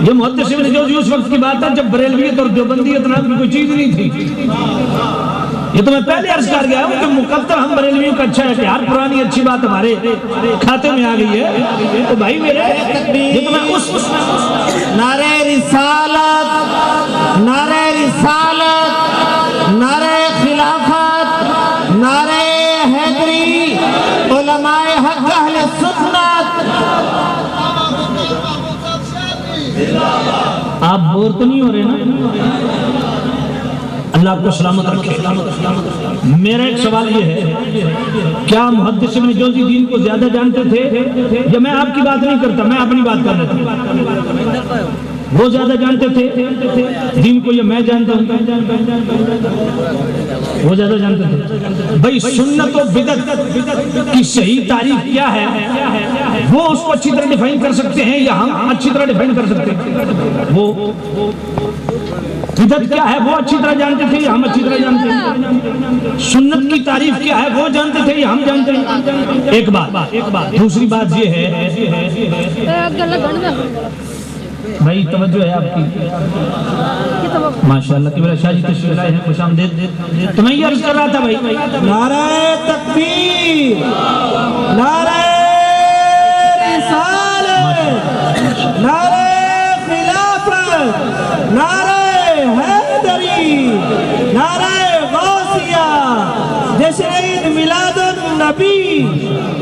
یہ محدث ابن جوزی اس وقت کی بات ہے جب بریلویت اور دیوبندیت نام کی کوئی چیز نہیں تھی۔ یہ تو میں پہلے عرض کر گیا ہوں کہ مقدر ہم بریلویوں کا اچھا ہے کہ ہر پرانی اچھی بات ہمارے کھاتے میں آ گئی ہے، تو بھائی میرے یہ تو میں اس نعرہ رسالت، نعرہ رسالت، نعرہ خلافت، نعرہ حیدری، علماء حق اہل سنت۔ آپ بور تو نہیں ہو رہے نا؟ اللہ آپ کو سلامت رکھے۔ میرا ایک سوال یہ ہے، کیا محدث ابن جوزی دین کو زیادہ جانتے تھے؟ یا میں آپ کی بات نہیں کرتا، میں اپنی بات کر رہا تھا، وہ زیادہ جانتے تھے دین کو یا میں جانتا ہوں؟ وہ زیادہ جانتے تھے۔ بھئی سنت و بدعت کی صحیح تعریف کیا ہے وہ اس کو اچھی طرح ڈیفائن کر سکتے ہیں یا ہم اچھی طرح ڈیفائن کر سکتے ہیں؟ وہ بدعت کیا ہے وہ اچھی طرح جانتے تھے یا ہم اچھی طرح جانتے ہیں؟ سنت کی تعریف کیا ہے وہ جانتے تھے یا ہم جانتے ہیں؟ ایک بات۔ دوسری بات یہ ہے بھائی توجہ ہے آپ کی، ماشاءاللہ کہ میرا شاہ جی تشریف لائے ہیں، خوش آمدید۔ تو میں یہ عرض کر رہا تھا بھائی، نعرہ تکبیر، نعرہ رسالت، نعرہ خلافت، نعرہ حیدری، نعرہ غوثیہ، جشن عید میلاد النبی،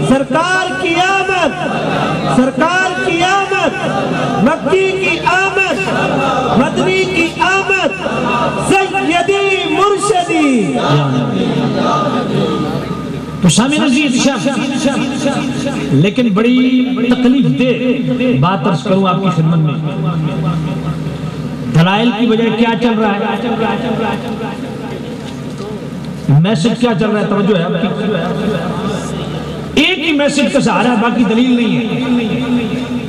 سرکار کی آمد، سرکار کی آمد، مکی کی آمد، مدنی کی آمد، سیدی مرشدی۔ تو سامع عزیز لیکن بڑی تکلیف دہ بات عرض کروں آپ کی خدمت میں، دلائل کی بجائے کیا چل رہا ہے، میسج کیا چل رہا ہے؟ توجہ ہے آپ کی، ایک ہی میسج کا سہارا ہے، باقی دلیل نہیں ہے،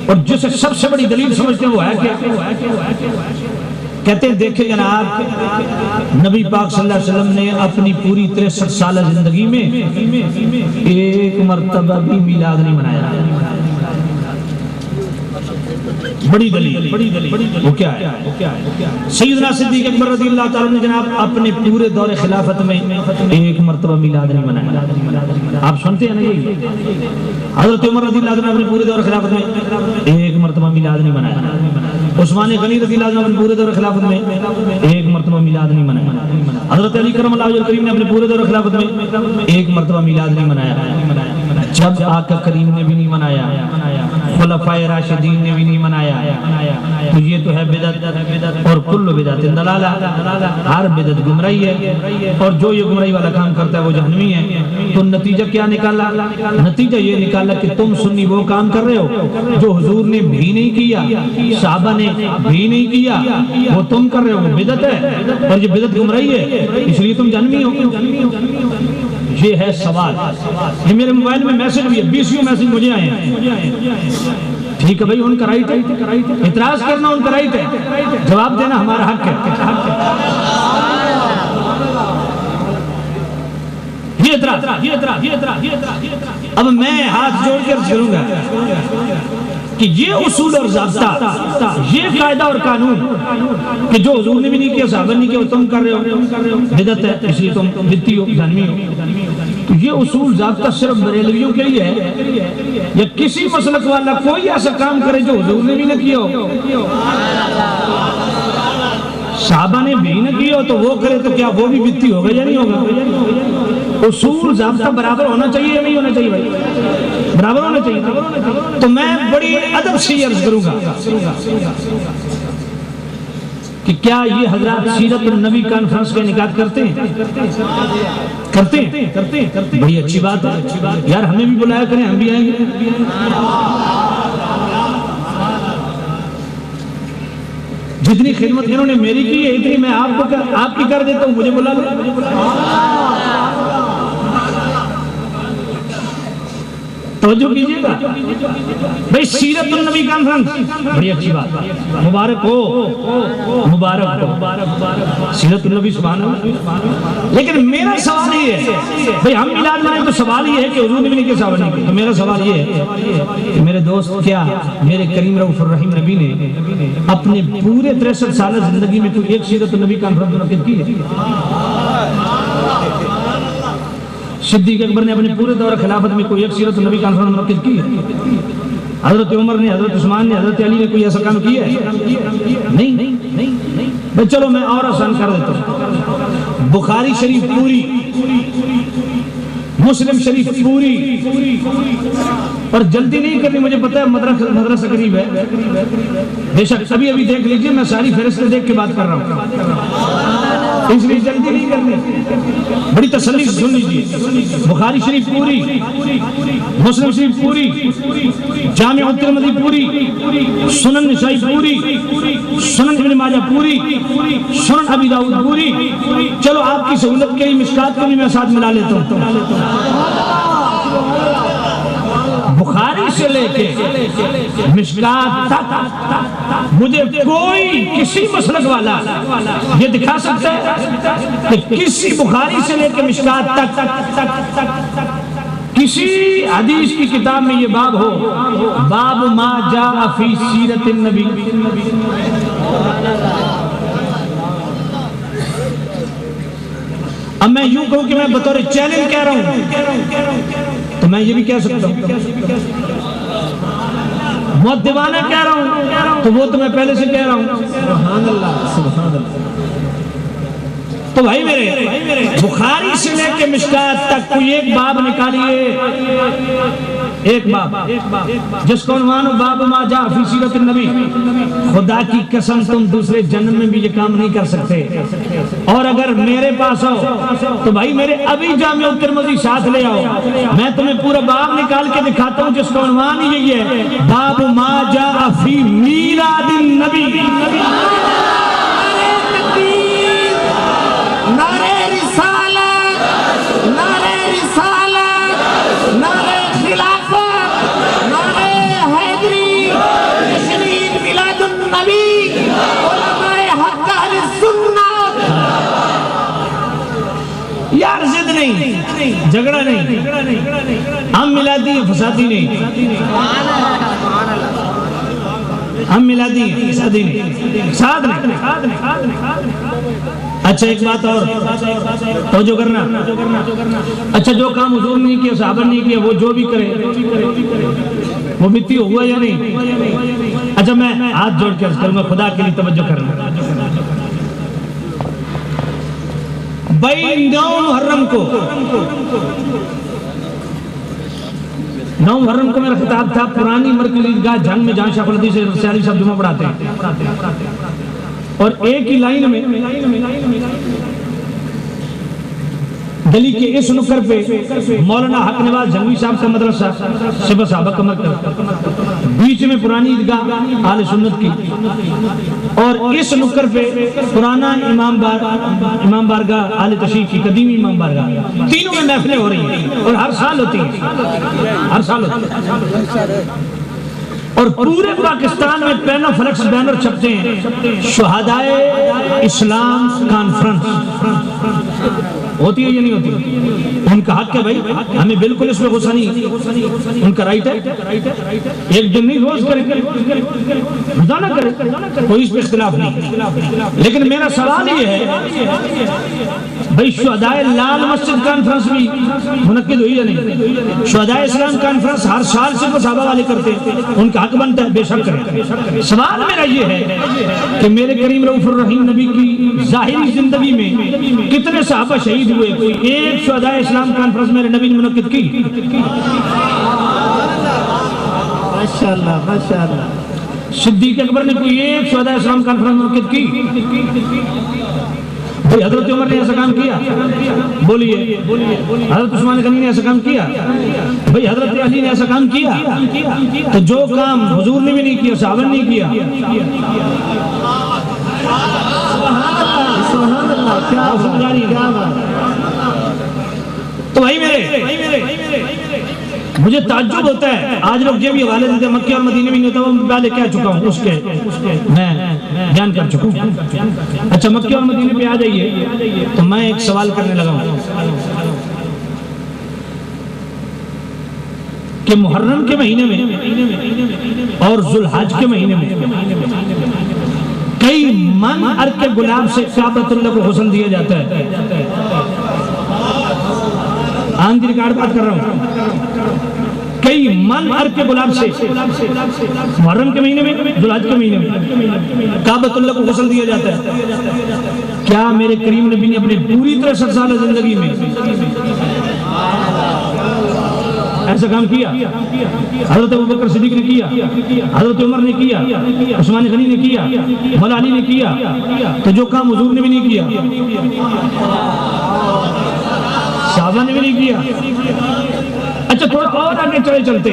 اور جسے سب سے بڑی دلیل سمجھتے ہیں وہ ہے کیا؟ کہتے ہیں دیکھیں جناب، نبی پاک صلی اللہ علیہ وسلم نے اپنی پوری 63 سالہ زندگی میں ایک مرتبہ بھی میلاد نہیں منایا۔ بڑی دلیل وہ کیا ہے؟ سیدنا صدیق اکبر رضی اللہ تعالیٰ نے جناب اپنے پورے دور خلافت میں ایک مرتبہ میلاد نہیں منایا۔ آپ سنتے ہیں نا یہ؟ حضرت عمر رضی اللہ عنہ نے اپنے پورے دور خلافت میں ایک مرتبہ میلاد نہیں منایا۔ عثمان غنی رضی اللہ عنہ نے اپنے پورے دور خلافت میں ایک مرتبہ میلاد نہیں منایا۔ حضرت علی کرم اللہ وجہ کریم نے اپنے پورے دور خلافت میں ایک مرتبہ میلاد نہیں منایا۔ جب آقا کریم نے بھی نہیں منایا، خلفائے راشدین نے بھی نہیں منایا، تو یہ تو ہے بدعت، اور کل بدعت ضلالہ، ہر بدعت گمراہی ہے، اور جو یہ گمراہی والا کام کرتا ہے وہ جہنمی ہے۔ تو نتیجہ کیا نکالا؟ نتیجہ یہ نکالا کہ تم سنی وہ کام کر رہے ہو جو حضور نے بھی نہیں کیا، صحابہ نے بھی نہیں کیا، وہ تم کر رہے ہو، وہ بدعت ہے، اور یہ بدعت گمراہی ہے، اس لیے تم جہنمی ہو۔ یہ ہے سوال۔ یہ میرے موبائل میں میسج بھی ہے، 20 میسج مجھے آئے ہیں۔ ٹھیک ہے بھائی، ان کا رائٹ ہے، اعتراض کرنا ان کا رائٹ ہے، جواب دینا ہمارا حق ہے۔ اب میں ہاتھ جوڑ کر کروں گا کہ یہ اصول اور ضابطہ، یہ قاعدہ اور قانون کہ جو حضور نے بھی نہیں کیا، صحابہ نے نہیں کیا، وہ تم کر رہے ہو، بدعت ہے، اس لیے تم بدعتی ہو، جہنمی ہو۔ تو یہ اصول ضابطہ صرف بریلویوں کے لیے ہے، یا کسی مسلک والا کوئی ایسا کام کرے جو حضور نے بھی نہ کیا ہو، صحابہ نے بھی نہ کیا ہو، تو وہ کرے تو کیا وہ بھی بدعتی ہوگا یا نہیں ہوگا؟ اصول ضابطہ برابر ہونا چاہیے یا نہیں ہونا چاہیے بھائی؟ برابر ہونا چاہیے۔ تو میں بڑی ادب سے یہ عرض کروں گا کہ کیا یہ حضرات سیرت النبی کانفرنس کا انعقاد کرتے ہیں؟ کرتے ہیں، بڑی اچھی بات ہے یار، ہمیں بھی بلایا کریں، ہم بھی آئیں گے۔ جتنی خدمت انہوں نے میری کی ہے اتنی میں آپ کی کر دیتا ہوں، مجھے بلا لیں۔ توجہ کیجئے گا بھئی، سیرت النبی کانفرنس بڑی اچھی بات، مبارک ہو، مبارک ہو، سیرت النبی سبحان اللہ۔ لیکن میرا سوال یہ ہے بھئی، ہم میلاد منائیں تو سوال یہ ہے کہ حضور نے بھی نہیں کیا، صحابہ نہیں کیا، تو میرا سوال یہ ہے کہ میرے دوست، کیا میرے کریم رؤوف الرحیم نبی نے اپنے پورے 63 سالہ زندگی میں کوئی ایک سیرت النبی کانفرنس منعقد کی ہے؟ صدیق اکبر نے اپنے پورے دور خلافت میں کوئی ایک سیرت النبی کانفرنس منعقد کی ہے؟ حضرت عمر نے، حضرت عثمان نے، حضرت علی نے کوئی ایسا کام کیا ہے؟ نہیں۔ بھئی چلو میں اور آسان کر دیتا ہوں، بخاری شریف پوری، مسلم شریف پوری، پر جلدی نہیں کرنی، مجھے پتہ ہے مدرسہ قریب ہے، بے شک ابھی دیکھ لیجئے، میں ساری فہرستیں دیکھ کے بات کر رہا ہوں، اس لیے جلدی نہیں کرنی، بڑی تسلی سے سن لیجئے۔ بخاری شریف پوری، مسلم شریف پوری، جامع الترمذی پوری، سنن نسائی پوری، سنن ابن ماجہ پوری، سنن ابی داؤد پوری۔ چلو آپ کی سہولت کے لیے مشکات کو بھی میں ساتھ ملا لیتا ہوں۔ بخاری سے لے کے مشکات تک مجھے کوئی کسی مسلک والا یہ دکھا سکتا ہے کہ کسی بخاری سے لے کے مشکات تک کسی حدیث کی کتاب میں یہ باب ہو، باب ما جاء فی سیرت النبی۔ اب میں یوں کہوں کہ میں بطور چیلنج کہہ رہا ہوں تو میں یہ بھی کہہ سکتا ہوں، مؤدبانہ کہہ رہا ہوں تو وہ تو میں پہلے سے کہہ رہا ہوں۔ سبحان اللہ، سبحان اللہ۔ تو بھائی میرے، بخاری سے لے کے مشکات تک کوئی ایک باب نکالیے، ایک باب جس کو عنوان باب ما جاء فی سیرت النبی۔ خدا کی قسم تم دوسرے جنم میں بھی یہ کام نہیں کر سکتے، اور اگر میرے پاس ہو تو بھائی میرے ابھی جامع الترمذی ساتھ لے آؤ، میں تمہیں پورا باب نکال کے دکھاتا ہوں جس کا عنوان یہی ہے، باب ما جاء فی میلاد النبی۔ یار ضد نہیں، جھگڑا نہیں، ہم ملادی ہیں، فسادی نہیں، ہم ملادی ہیں، فسادی نہیں، ساتھ نہیں۔ اچھا ایک بات اور توجہ کرنا، اچھا جو کام حضور نے کیا، صحابہ نے کیا، وہ جو بھی کرے وہ بدعتی ہوا یا نہیں؟ اچھا میں ہاتھ جوڑ کے عرض کروں گا، خدا کے لیے توجہ کرنا۔ بھائی 9 محرم کو 9 محرم کو میرا خطاب تھا پرانی مرکزی عیدگاہ جنگ میں جہاں شیخ الحدیث سیالی صاحب جمعہ پڑھاتے ہیں، اور ایک ہی لائن میں گلی کے اس نکر پہ مولانا حق نواز جنگوی صاحب کا مدرسہ صبح صحابہ کا مرکز، بیچ میں پرانی عیدگاہ اہل سنت کی، اور اس نکر پہ پرانا امام بارگاہ اہل تشریف کی، قدیمی امام بارگاہ، تینوں میں محفلیں ہو رہی ہیں اور ہر سال ہوتی ہیں، ہر سال ہوتی ہیں، اور پورے پاکستان میں پینو فلیکس بینر چھپتے ہیں شہدائے اسلام کانفرنس، ہوتی ہے یا نہیں ہوتی؟ ان کا حق ہے بھائی، ہمیں بالکل اس میں غصہ نہیں، ان کا رائٹ ہے، ایک دن نہیں روز کریں، رضا نہ کریں، کوئی اس پہ اختلاف نہیں، لیکن میرا سوال یہ ہے بھائی شہدائے لال مسجد کانفرنس بھی منعقد ہوئی یا نہیں؟ شہدائے اسلام کانفرنس ہر سال صرف صحابہ والے کرتے ہیں، ان کا حق بنتا ہے، بے شک کریں۔ سوال میرا یہ ہے کہ میرے کریم رؤوف الرحیم نبی کی ظاہری زندگی میں کتنے صحابہ شہید ہوئے؟ کوئی ایک شہدائے اسلام کانفرنس میرے نبی نے منعقد کی؟ ماشاءاللہ ماشاءاللہ۔ صدیق اکبر نے کوئی ایک شہدائے اسلام کانفرنس منعقد کی؟ بھئی حضرت عمر نے ایسا کام کیا؟ بولیے۔ حضرت عثمان غنی نے ایسا کام کیا؟ بھئی حضرت علی نے ایسا کام کیا؟ تو جو کام حضور نے بھی نہیں کیا، صحابہ نے نہیں کیا، تو بھائی میرے مجھے تعجب ہوتا ہے، آج لوگ یہ بھی حوالے دیتے ہیں مکہ اور مدینے میں نہیں ہوتا، وہ پہلے کہہ چکا ہوں، اس کے میں بیان کر چکا ہوں۔ اچھا مکہ اور مدینے پہ آ جائیے تو میں ایک سوال کرنے لگا ہوں کہ محرم کے مہینے میں اور ذوالحج کے مہینے میں کئی من عرق کے گلاب سے کعبۃ اللہ کو غسل دیا جاتا ہے۔ آن دی ریکارڈ بات کر رہا ہوں، کئی من عرق کے گلاب سے محرم کے مہینے میں، ذوالحج کے مہینے میں کعبۃ اللہ کو غسل دیا جاتا ہے۔ کیا میرے کریم نبی نے اپنے پوری 63 سال زندگی میں ایسا کام کیا؟ حضرت ابوبکر صدیق نے کیا، حضرت عمر نے کیا، عثمان غنی نے کیا، مولا علی نے کیا، تو جو کام حضور نے بھی نہیں کیا، صحابہ نے بھی نہیں کیا۔ اچھا تھوڑا اور آگے چلے چلتے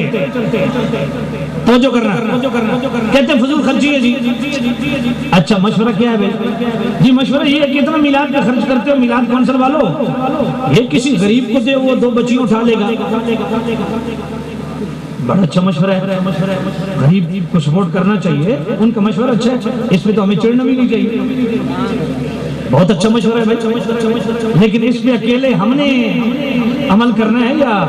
توجہ کرنا، کہتے ہیں فضول خرچی ہے جی۔ اچھا مشورہ کیا ہے بھائی؟ جی مشورہ یہ ہے کہ اتنا میلاد پہ خرچ کرتے ہو، میلاد کونسل والو، یہ کسی غریب کو دے، وہ 2 بچیوں اٹھا لے گا، بڑا اچھا مشورہ ہے، غریب کو سپورٹ کرنا چاہیے، ان کا مشورہ اچھا ہے، اس پہ تو ہمیں چڑھنا بھی نہیں چاہیے، بہت اچھا مشورہ ہے بھائی، لیکن اس پہ اکیلے ہم نے عمل کرنا ہے یا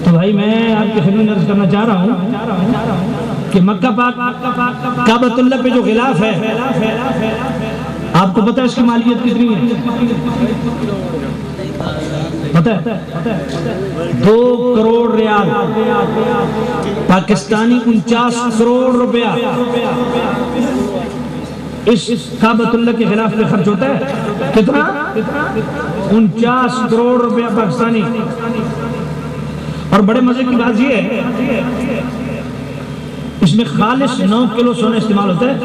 تو بھائی میں آپ کی خدمت میں عرض کرنا چاہ رہا ہوں کہ مکہ پاک کعبۃ اللہ پہ جو غلاف ہے، آپ کو پتہ ہے اس کی مالیت کتنی ہے؟ پتہ ہے 2 کروڑ ریال، پاکستانی 49 کروڑ روپیہ اس کعبۃ اللہ کے خلاف پہ خرچ ہوتا ہے۔ کتنا؟ 49 کروڑ روپیہ پاکستانی۔ اور بڑے مزے کی بات یہ ہے اس میں خالص 9 کلو سونا استعمال ہوتا ہے،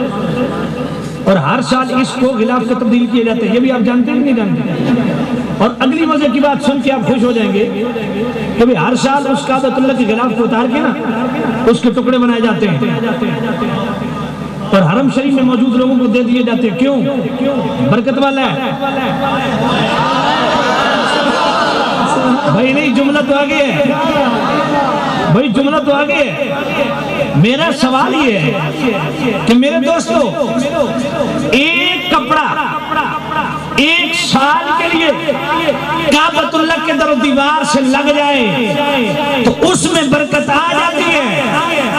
اور ہر سال اس کو غلاف کا تبدیل کیے جاتے ہیں، یہ بھی آپ جانتے ہیں کہ نہیں جانتے؟ اور اگلی مزے کی بات سن کے آپ خوش ہو جائیں گے کہ بھی ہر سال اس کعبۃ اللہ کے غلاف کو اتار کے نا اس کے ٹکڑے بنائے جاتے ہیں اور حرم شریف میں موجود لوگوں کو دے دیے جاتے ہیں۔ کیوں؟ برکت والا ہے بھائی، نہیں جملہ تو آگے ہے بھائی، جملہ تو آگے ہے۔ میرا سوال یہ ہے کہ میرے دوستو، ایک کپڑا 1 سال کے لیے کعبۃ اللہ کے در و دیوار سے لگ جائے تو اس میں برکت آ جاتی ہے،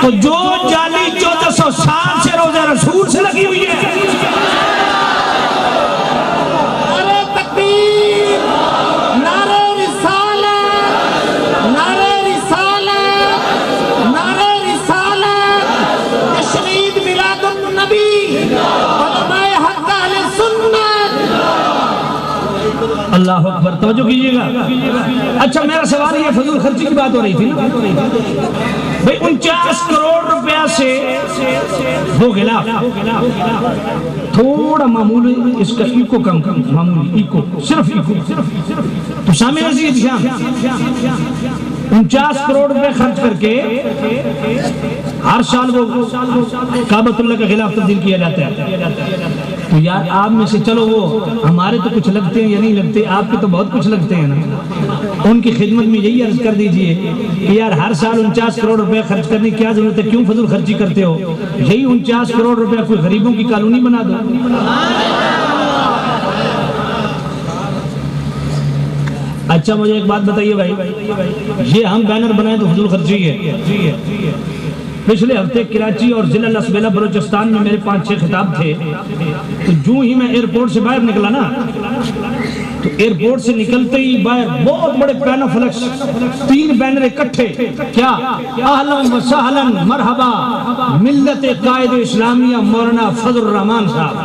تو جو جالی 1400 سال سے روزہ رسول سے لگی ہوئی ہے، نعرہ تکبیر، نعرہ رسالت، نعرہ رسالت، نعرہ رسالت، جشن عید میلاد النبی، علماء حق اہل سنت، اللہ اکبر، توجہ کیجئے گا۔ اچھا میرا سوال یہ فضول خرچی کی بات ہو رہی تھی نا بھئی 49 کروڑ روپیہ سے وہ غلاف تھوڑا معمولی اس کا ایکو کم معمولی ایکو صرف ایکو تو سامنے عزیز دھیان 49 کروڑ روپے خرچ کر کے ہر سال وہ کعبۃ اللہ کا غلاف تبدیل کیا جاتا ہے۔ تو یار آپ میں سے چلو وہ ہمارے تو کچھ لگتے ہیں یا نہیں لگتے، آپ کے تو بہت کچھ لگتے ہیں نا، ان کی خدمت میں یہی عرض کر دیجئے کہ یار ہر سال 49 کروڑ روپے خرچ کرنے کی کیا ضرورت ہے، کیوں فضول خرچی کرتے ہو؟ یہی 49 کروڑ روپے کوئی غریبوں کی کالونی بنا دو۔ اچھا مجھے ایک بات بتائیے بھائی، یہ ہم بینر بنائیں تو فضول خرچی ہے۔ پچھلے ہفتے کراچی اور ضلع لسبیلا بلوچستان میں میرے 5-6 خطاب تھے، تو جو ہی میں ایئرپورٹ سے باہر نکلا نا تو ایئرپورٹ سے نکلتے ہی باہر بہت بڑے پینوفلیکس 3 بینر اکٹھے، کیا اہلا و سہلا مرحبا ملت قائد اسلامیہ مولانا فضل الرحمان صاحب۔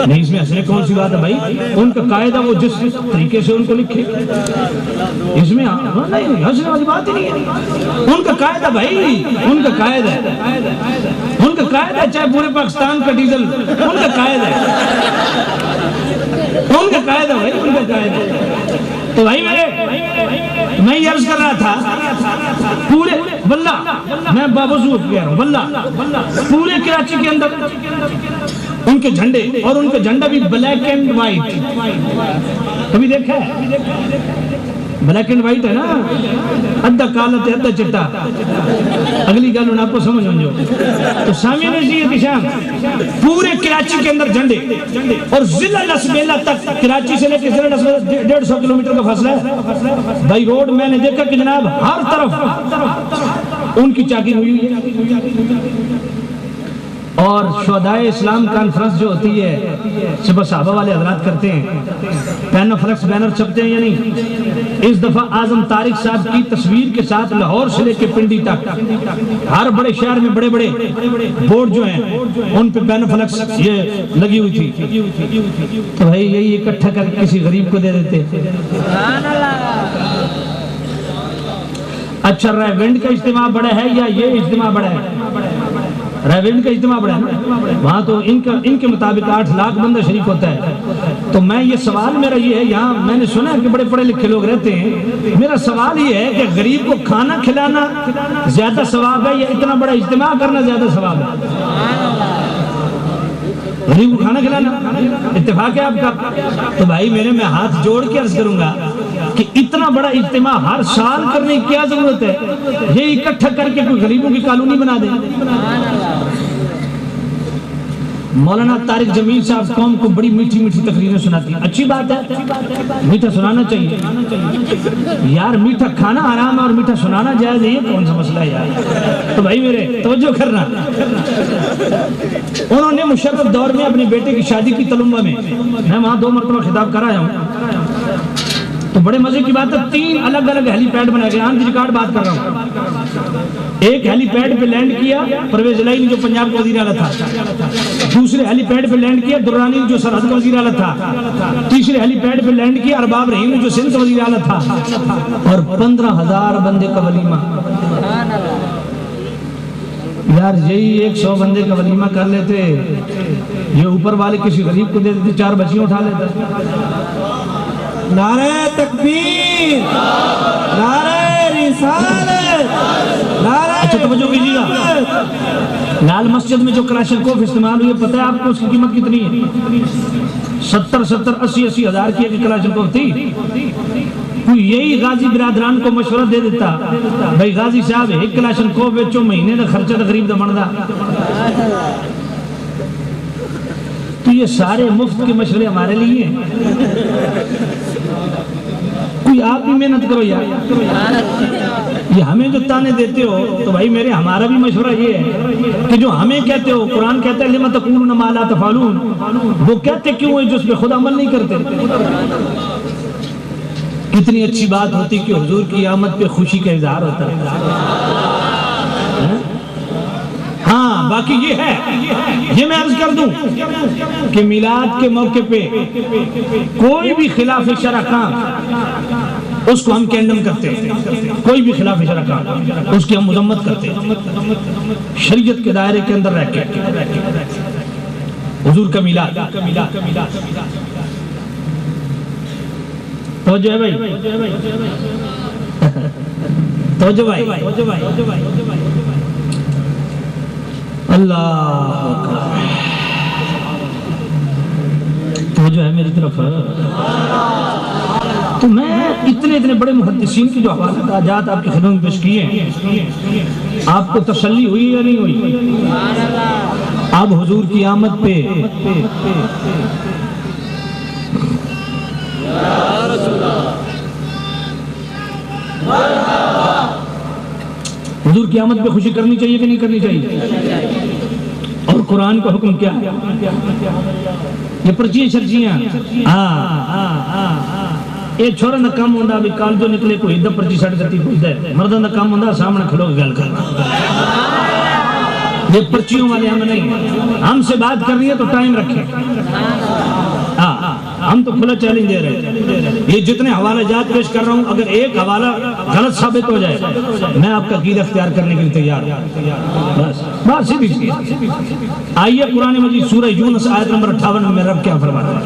نہیں اس میں ہنسنے کون سی بات ہے بھائی، ان کا قاعدہ وہ جس طریقے سے ان کو لکھے، اس میں نہیں ہنسنے والی بات ہی نہیں ہے۔ ان کا قاعدہ بھائی، ان کا قاعدہ ہے، ان کا قاعدہ ہے، چاہے پورے پاکستان کا ڈیزل ان کا قاعدہ ہے، ان کا قاعدہ بھائی، ان کا قاعدہ۔ تو بھائی میں یہ عرض کر رہا تھا پورے واللہ میں باوضو کہہ رہا ہوں واللہ پورے کراچی کے اندر ان کے جھنڈے، اور ان کا جھنڈا بھی بلیک اینڈ وائٹ، کبھی دیکھا ہے؟ بلیک اینڈ وائٹ ہے نا، ادھا کالا تے ادھا چٹا، اگلی گل ان آپ کو سمجھ ہوں جو تو سامعین عزیز شام پورے کراچی کے اندر جھنڈے، اور ضلع لسبیلا تک، کراچی سے لے کے ضلع لسبیلا 150 کلومیٹر کا فاصلہ ہے بھائی، روڈ میں نے دیکھا کہ جناب ہر طرف ان کی چاکی ہوئی ہے۔ اور شہدائے اسلام کانفرنس جو ہوتی ہے صبح صحابہ والے حضرات کرتے ہیں، پینوفلیکس بینر چھپتے ہیں یا نہیں؟ اس دفعہ اعظم طارق صاحب کی تصویر کے ساتھ لاہور سے لے کے پنڈی تک ہر بڑے شہر میں بڑے بڑے بورڈ جو ہیں ان پہ پینوفلیکس یہ لگی ہوئی تھی، تو بھائی یہی اکٹھا کر کسی غریب کو دے دیتے۔ اچھا ریونڈ کا اجتماع بڑا ہے یا یہ اجتماع بڑا ہے؟ ریونڈ کا اجتماع بڑا ہے، وہاں تو ان کے مطابق 8 لاکھ بندہ شریک ہوتا ہے۔ تو میں یہ سوال میرا یہ ہے، یہاں میں نے سنا ہے کہ بڑے پڑھے لکھے لوگ رہتے ہیں، میرا سوال یہ ہے کہ غریب کو کھانا کھلانا زیادہ ثواب ہے یا اتنا بڑا اجتماع کرنا زیادہ ثواب ہے؟ غریب کو کھانا کھلانا اتفاق ہے آپ کا؟ تو بھائی میرے میں ہاتھ جوڑ کے عرض کروں گا کہ اتنا بڑا اجتماع ہر سال کرنے کی کیا ضرورت ہے؟ یہ اکٹھا کر کے کوئی غریبوں کی کالونی بنا دے۔ مولانا طارق جمیل صاحب قوم کو بڑی میٹھی میٹھی تقریریں سناتی ہیں، اچھی بات ہے، میٹھا سنانا چاہیے یار، میٹھا کھانا حرام ہے اور میٹھا سنانا جائز ہے، یہ کون سا مسئلہ ہے یار؟ تو بھائی میرے توجہ کرنا، انہوں نے مشرف دور میں اپنے بیٹے کی شادی کی تلمبہ میں وہاں 2 مرتبہ خطاب کرایا ہوں، تو بڑے مزے کی بات ہے 3 الگ الگ ہیلی پیڈ بنائے گئے، آن دی ریکارڈ بات کر رہا ہوں۔ ایک ہیلی پیڈ پہ لینڈ کیا پرویز الہی جو پنجاب کا وزیر اعلیٰ تھا، دوسرے ہیلی پیڈ پہ لینڈ کیا درانی جو سرحد کا وزیر اعلیٰ تھا، تیسرے ہیلی پیڈ پہ لینڈ کیا ارباب رحیم جو سندھ کا وزیر اعلیٰ تھا، اور 15,000 بندے کا ولیمہ۔ یار یہی 100 بندے کا ولیمہ کر لیتے، یہ اوپر والے کسی غریب کو دے دیتے، 4 بچیاں اٹھا لیتے۔ نعرہ تکبیر، نعرہ رسالت، نعرہ اچھا توجہ کیجیے گا، لال مسجد میں جو کلاشنکوف استعمال ہوئی پتہ ہے آپ کو اس کی قیمت کتنی ہے؟ 70-80 ہزار کی ایک کلاشنکوف تھی۔ کوئی یہی غازی برادران کو مشورہ دے دیتا بھائی غازی صاحب ایک کلاشنکوف بیچو، مہینے کا خرچہ تقریب دا بندا، تو یہ سارے مفت کے مشورے ہمارے لیے ہیں؟ کوئی آپ بھی محنت کرو یار، یہ ہمیں جو تانے دیتے ہو تو بھائی میرے ہمارا بھی مشورہ یہ ہے کہ جو ہمیں کہتے ہو، قرآن کہتا ہے لِمَ تَقُولُونَ مَا لَا تَفْعَلُونَ، وہ کہتے کیوں ہیں جو اس پہ خود عمل نہیں کرتے؟ کتنی اچھی بات ہوتی کہ حضور کی آمد پہ خوشی کا اظہار ہوتا ہے۔ ہاں باقی یہ ہے، یہ میں عرض کر دوں کہ میلاد کے موقع پہ کوئی بھی خلاف شرع کام اس کو ہم کینڈم کرتے ہیں، کوئی بھی خلاف شرع کام اس کی ہم مذمت کرتے ہیں، شریعت کے دائرے کے اندر رہ کے حضور کا میلاد توجہ ہے بھائی، توجہ بھائی، اللہ توجہ ہے میری طرف۔ تو میں اتنے بڑے محدثین کی جو حوالہ جات آپ کی خدمت میں پیش کیے ہیں، آپ کو تسلی ہوئی یا نہیں ہوئی؟ اب حضور کی آمد پہ حضور کی آمد پہ خوشی کرنی چاہیے کہ نہیں کرنی چاہیے؟ اور قرآن کا حکم کیا ہے؟ یہ پرچیاں شرچیاں یہ چھوڑا نہ کام ہوندہ بھی کالجو نکلے کوئی ادھا پرچی سڑ کرتی کوئی ادھا مردہ نہ کام ہوندہ سامنے کھلو گل کرنا، یہ پرچیوں والے ہم نہیں، ہم سے بات کر رہی ہے تو ٹائم رکھیں، ہم تو کھلا چیلنج دے رہے ہیں۔ یہ جتنے حوالہ جات پیش کر رہا ہوں اگر ایک حوالہ غلط ثابت ہو جائے میں آپ کا عقیدہ اختیار کرنے کے لیے تیار ہوں، بس سیدھی سی۔ آئیے قرآن مجید سورہ یونس آیت نمبر 58 میں رب کیا فرماتا ہے؟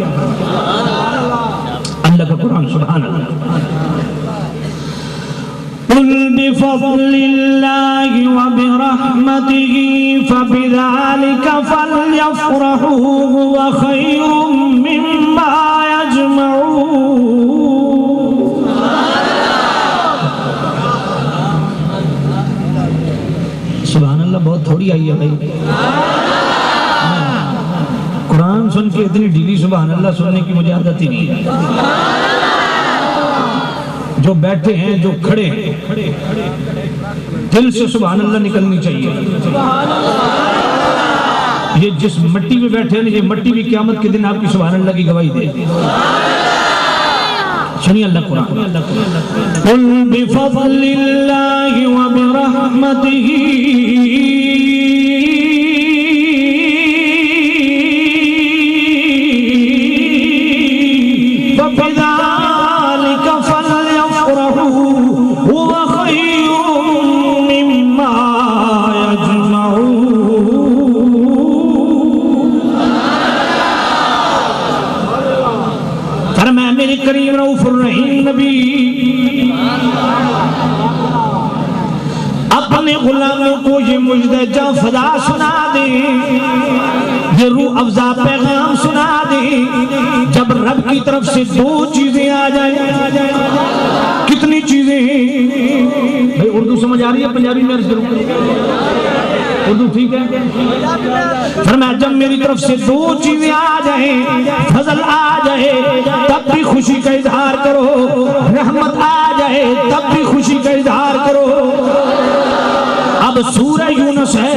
اللہ کا قرآن سبحان اللہ، قل بفضل اللہ وبرحمتہ فبذلک فلیفرحوا هو خیر مما یجمعون۔ سبحان اللہ بہت تھوڑی آئی ہے بھائی، قرآن سن کے اتنی ڈھیلی سبحان اللہ سننے کی مجھے عادت ہی نہیں ہے۔ جو بیٹھے ہیں جو کھڑے ہیں دل سے سبحان اللہ نکلنی چاہیے۔ یہ جس مٹی میں بیٹھے ہیں یہ مٹی بھی قیامت کے دن آپ کی سبحان اللہ کی گواہی دے۔ سنیے اللہ قرآن، قل بفضل اللہ وبرحمتہ کریم رؤوف الرحیم نبی اپنے غلاموں کو یہ مجدہ جاں فدا سنا دے، یہ روح افزا پیغام سنا دے۔ جب رب کی طرف سے دو چیزیں آ جائیں، کتنی چیزیں ہیں بھئی؟ اردو سمجھ آ رہی ہے؟ پنجابی میں عرض کروں، اردو ٹھیک ہے؟ فرمایا جب میری طرف سے دو چیزیں آ جائیں، فضل آ جائے تب بھی خوشی کا اظہار کرو، رحمت آ جائے تب بھی خوشی کا اظہار کرو۔ اب سورہ یونس ہے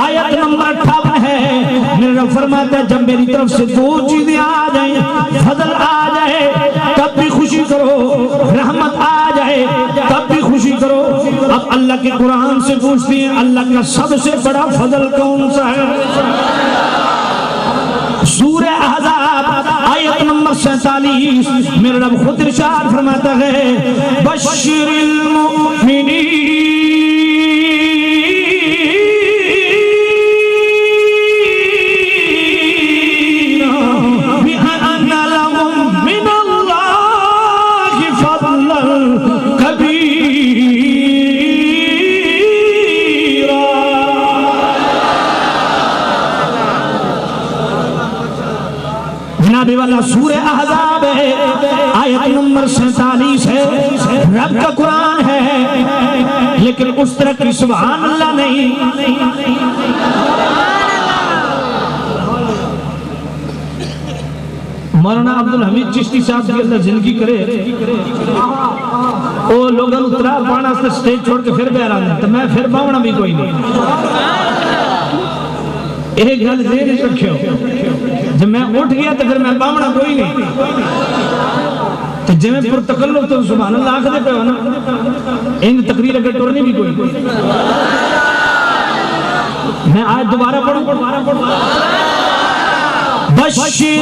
آیت نمبر 58 ہے، میرا رب فرماتا ہے جب میری طرف سے دو چیزیں آ جائیں، فضل آ جائے تب بھی خوشی کرو، رحمت آ جائے تب بھی خوشی کرو۔ اب اللہ کے قرآن سے پوچھتے ہیں اللہ کا سب سے بڑا فضل کون سا ہے؟ سورہ احزاب آیت نمبر 47 میرا رب خود ارشاد فرماتا ہے بشر المؤمنین بأن لهم من اللہ فضلا جناب والا سورہ احزاب ہے آیت نمبر 47 ہے، رب کا قرآن ہے لیکن اس طرح کی سبحان اللہ نہیں۔ مولانا عبدالحمید چشتی صاحب کی اللہ زندگی کرے وہ لوگوں اترا پانا سے سٹیج چھوڑ کے پھر بہر آنے تو میں پھر باونا بھی کوئی نہیں۔ ایک گل ذہن رکھے ہو جب میں اٹھ گیا تو پھر میں باونا کوئی نہیں، تو جب میں پر تکلف تو سبحان اللہ آخر پہ ہونا ان تقریر اگر ٹورنی بھی کوئی میں آیت دوبارہ پڑھوں بشر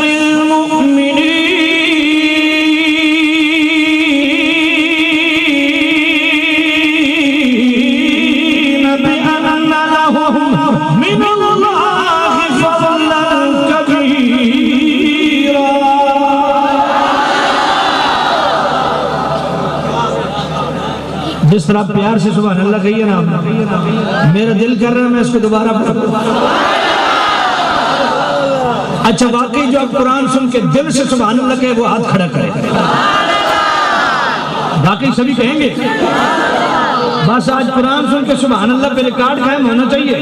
المؤمنین بأن لهم من اللہ فضلا کبیرا. جس طرح پیار سے سبحان اللہ کہیے نا، میرا دل کر رہا ہے میں اس کو دوبارہ پڑھوں. اچھا واقعی جو اب قرآن سن کے دل سے سبحان اللہ کہے وہ ہاتھ کھڑا کرے. باقی سبھی کہیں گے؟ بس آج قرآن سن کے سبحان اللہ پہ ریکارڈ قائم ہونا چاہیے.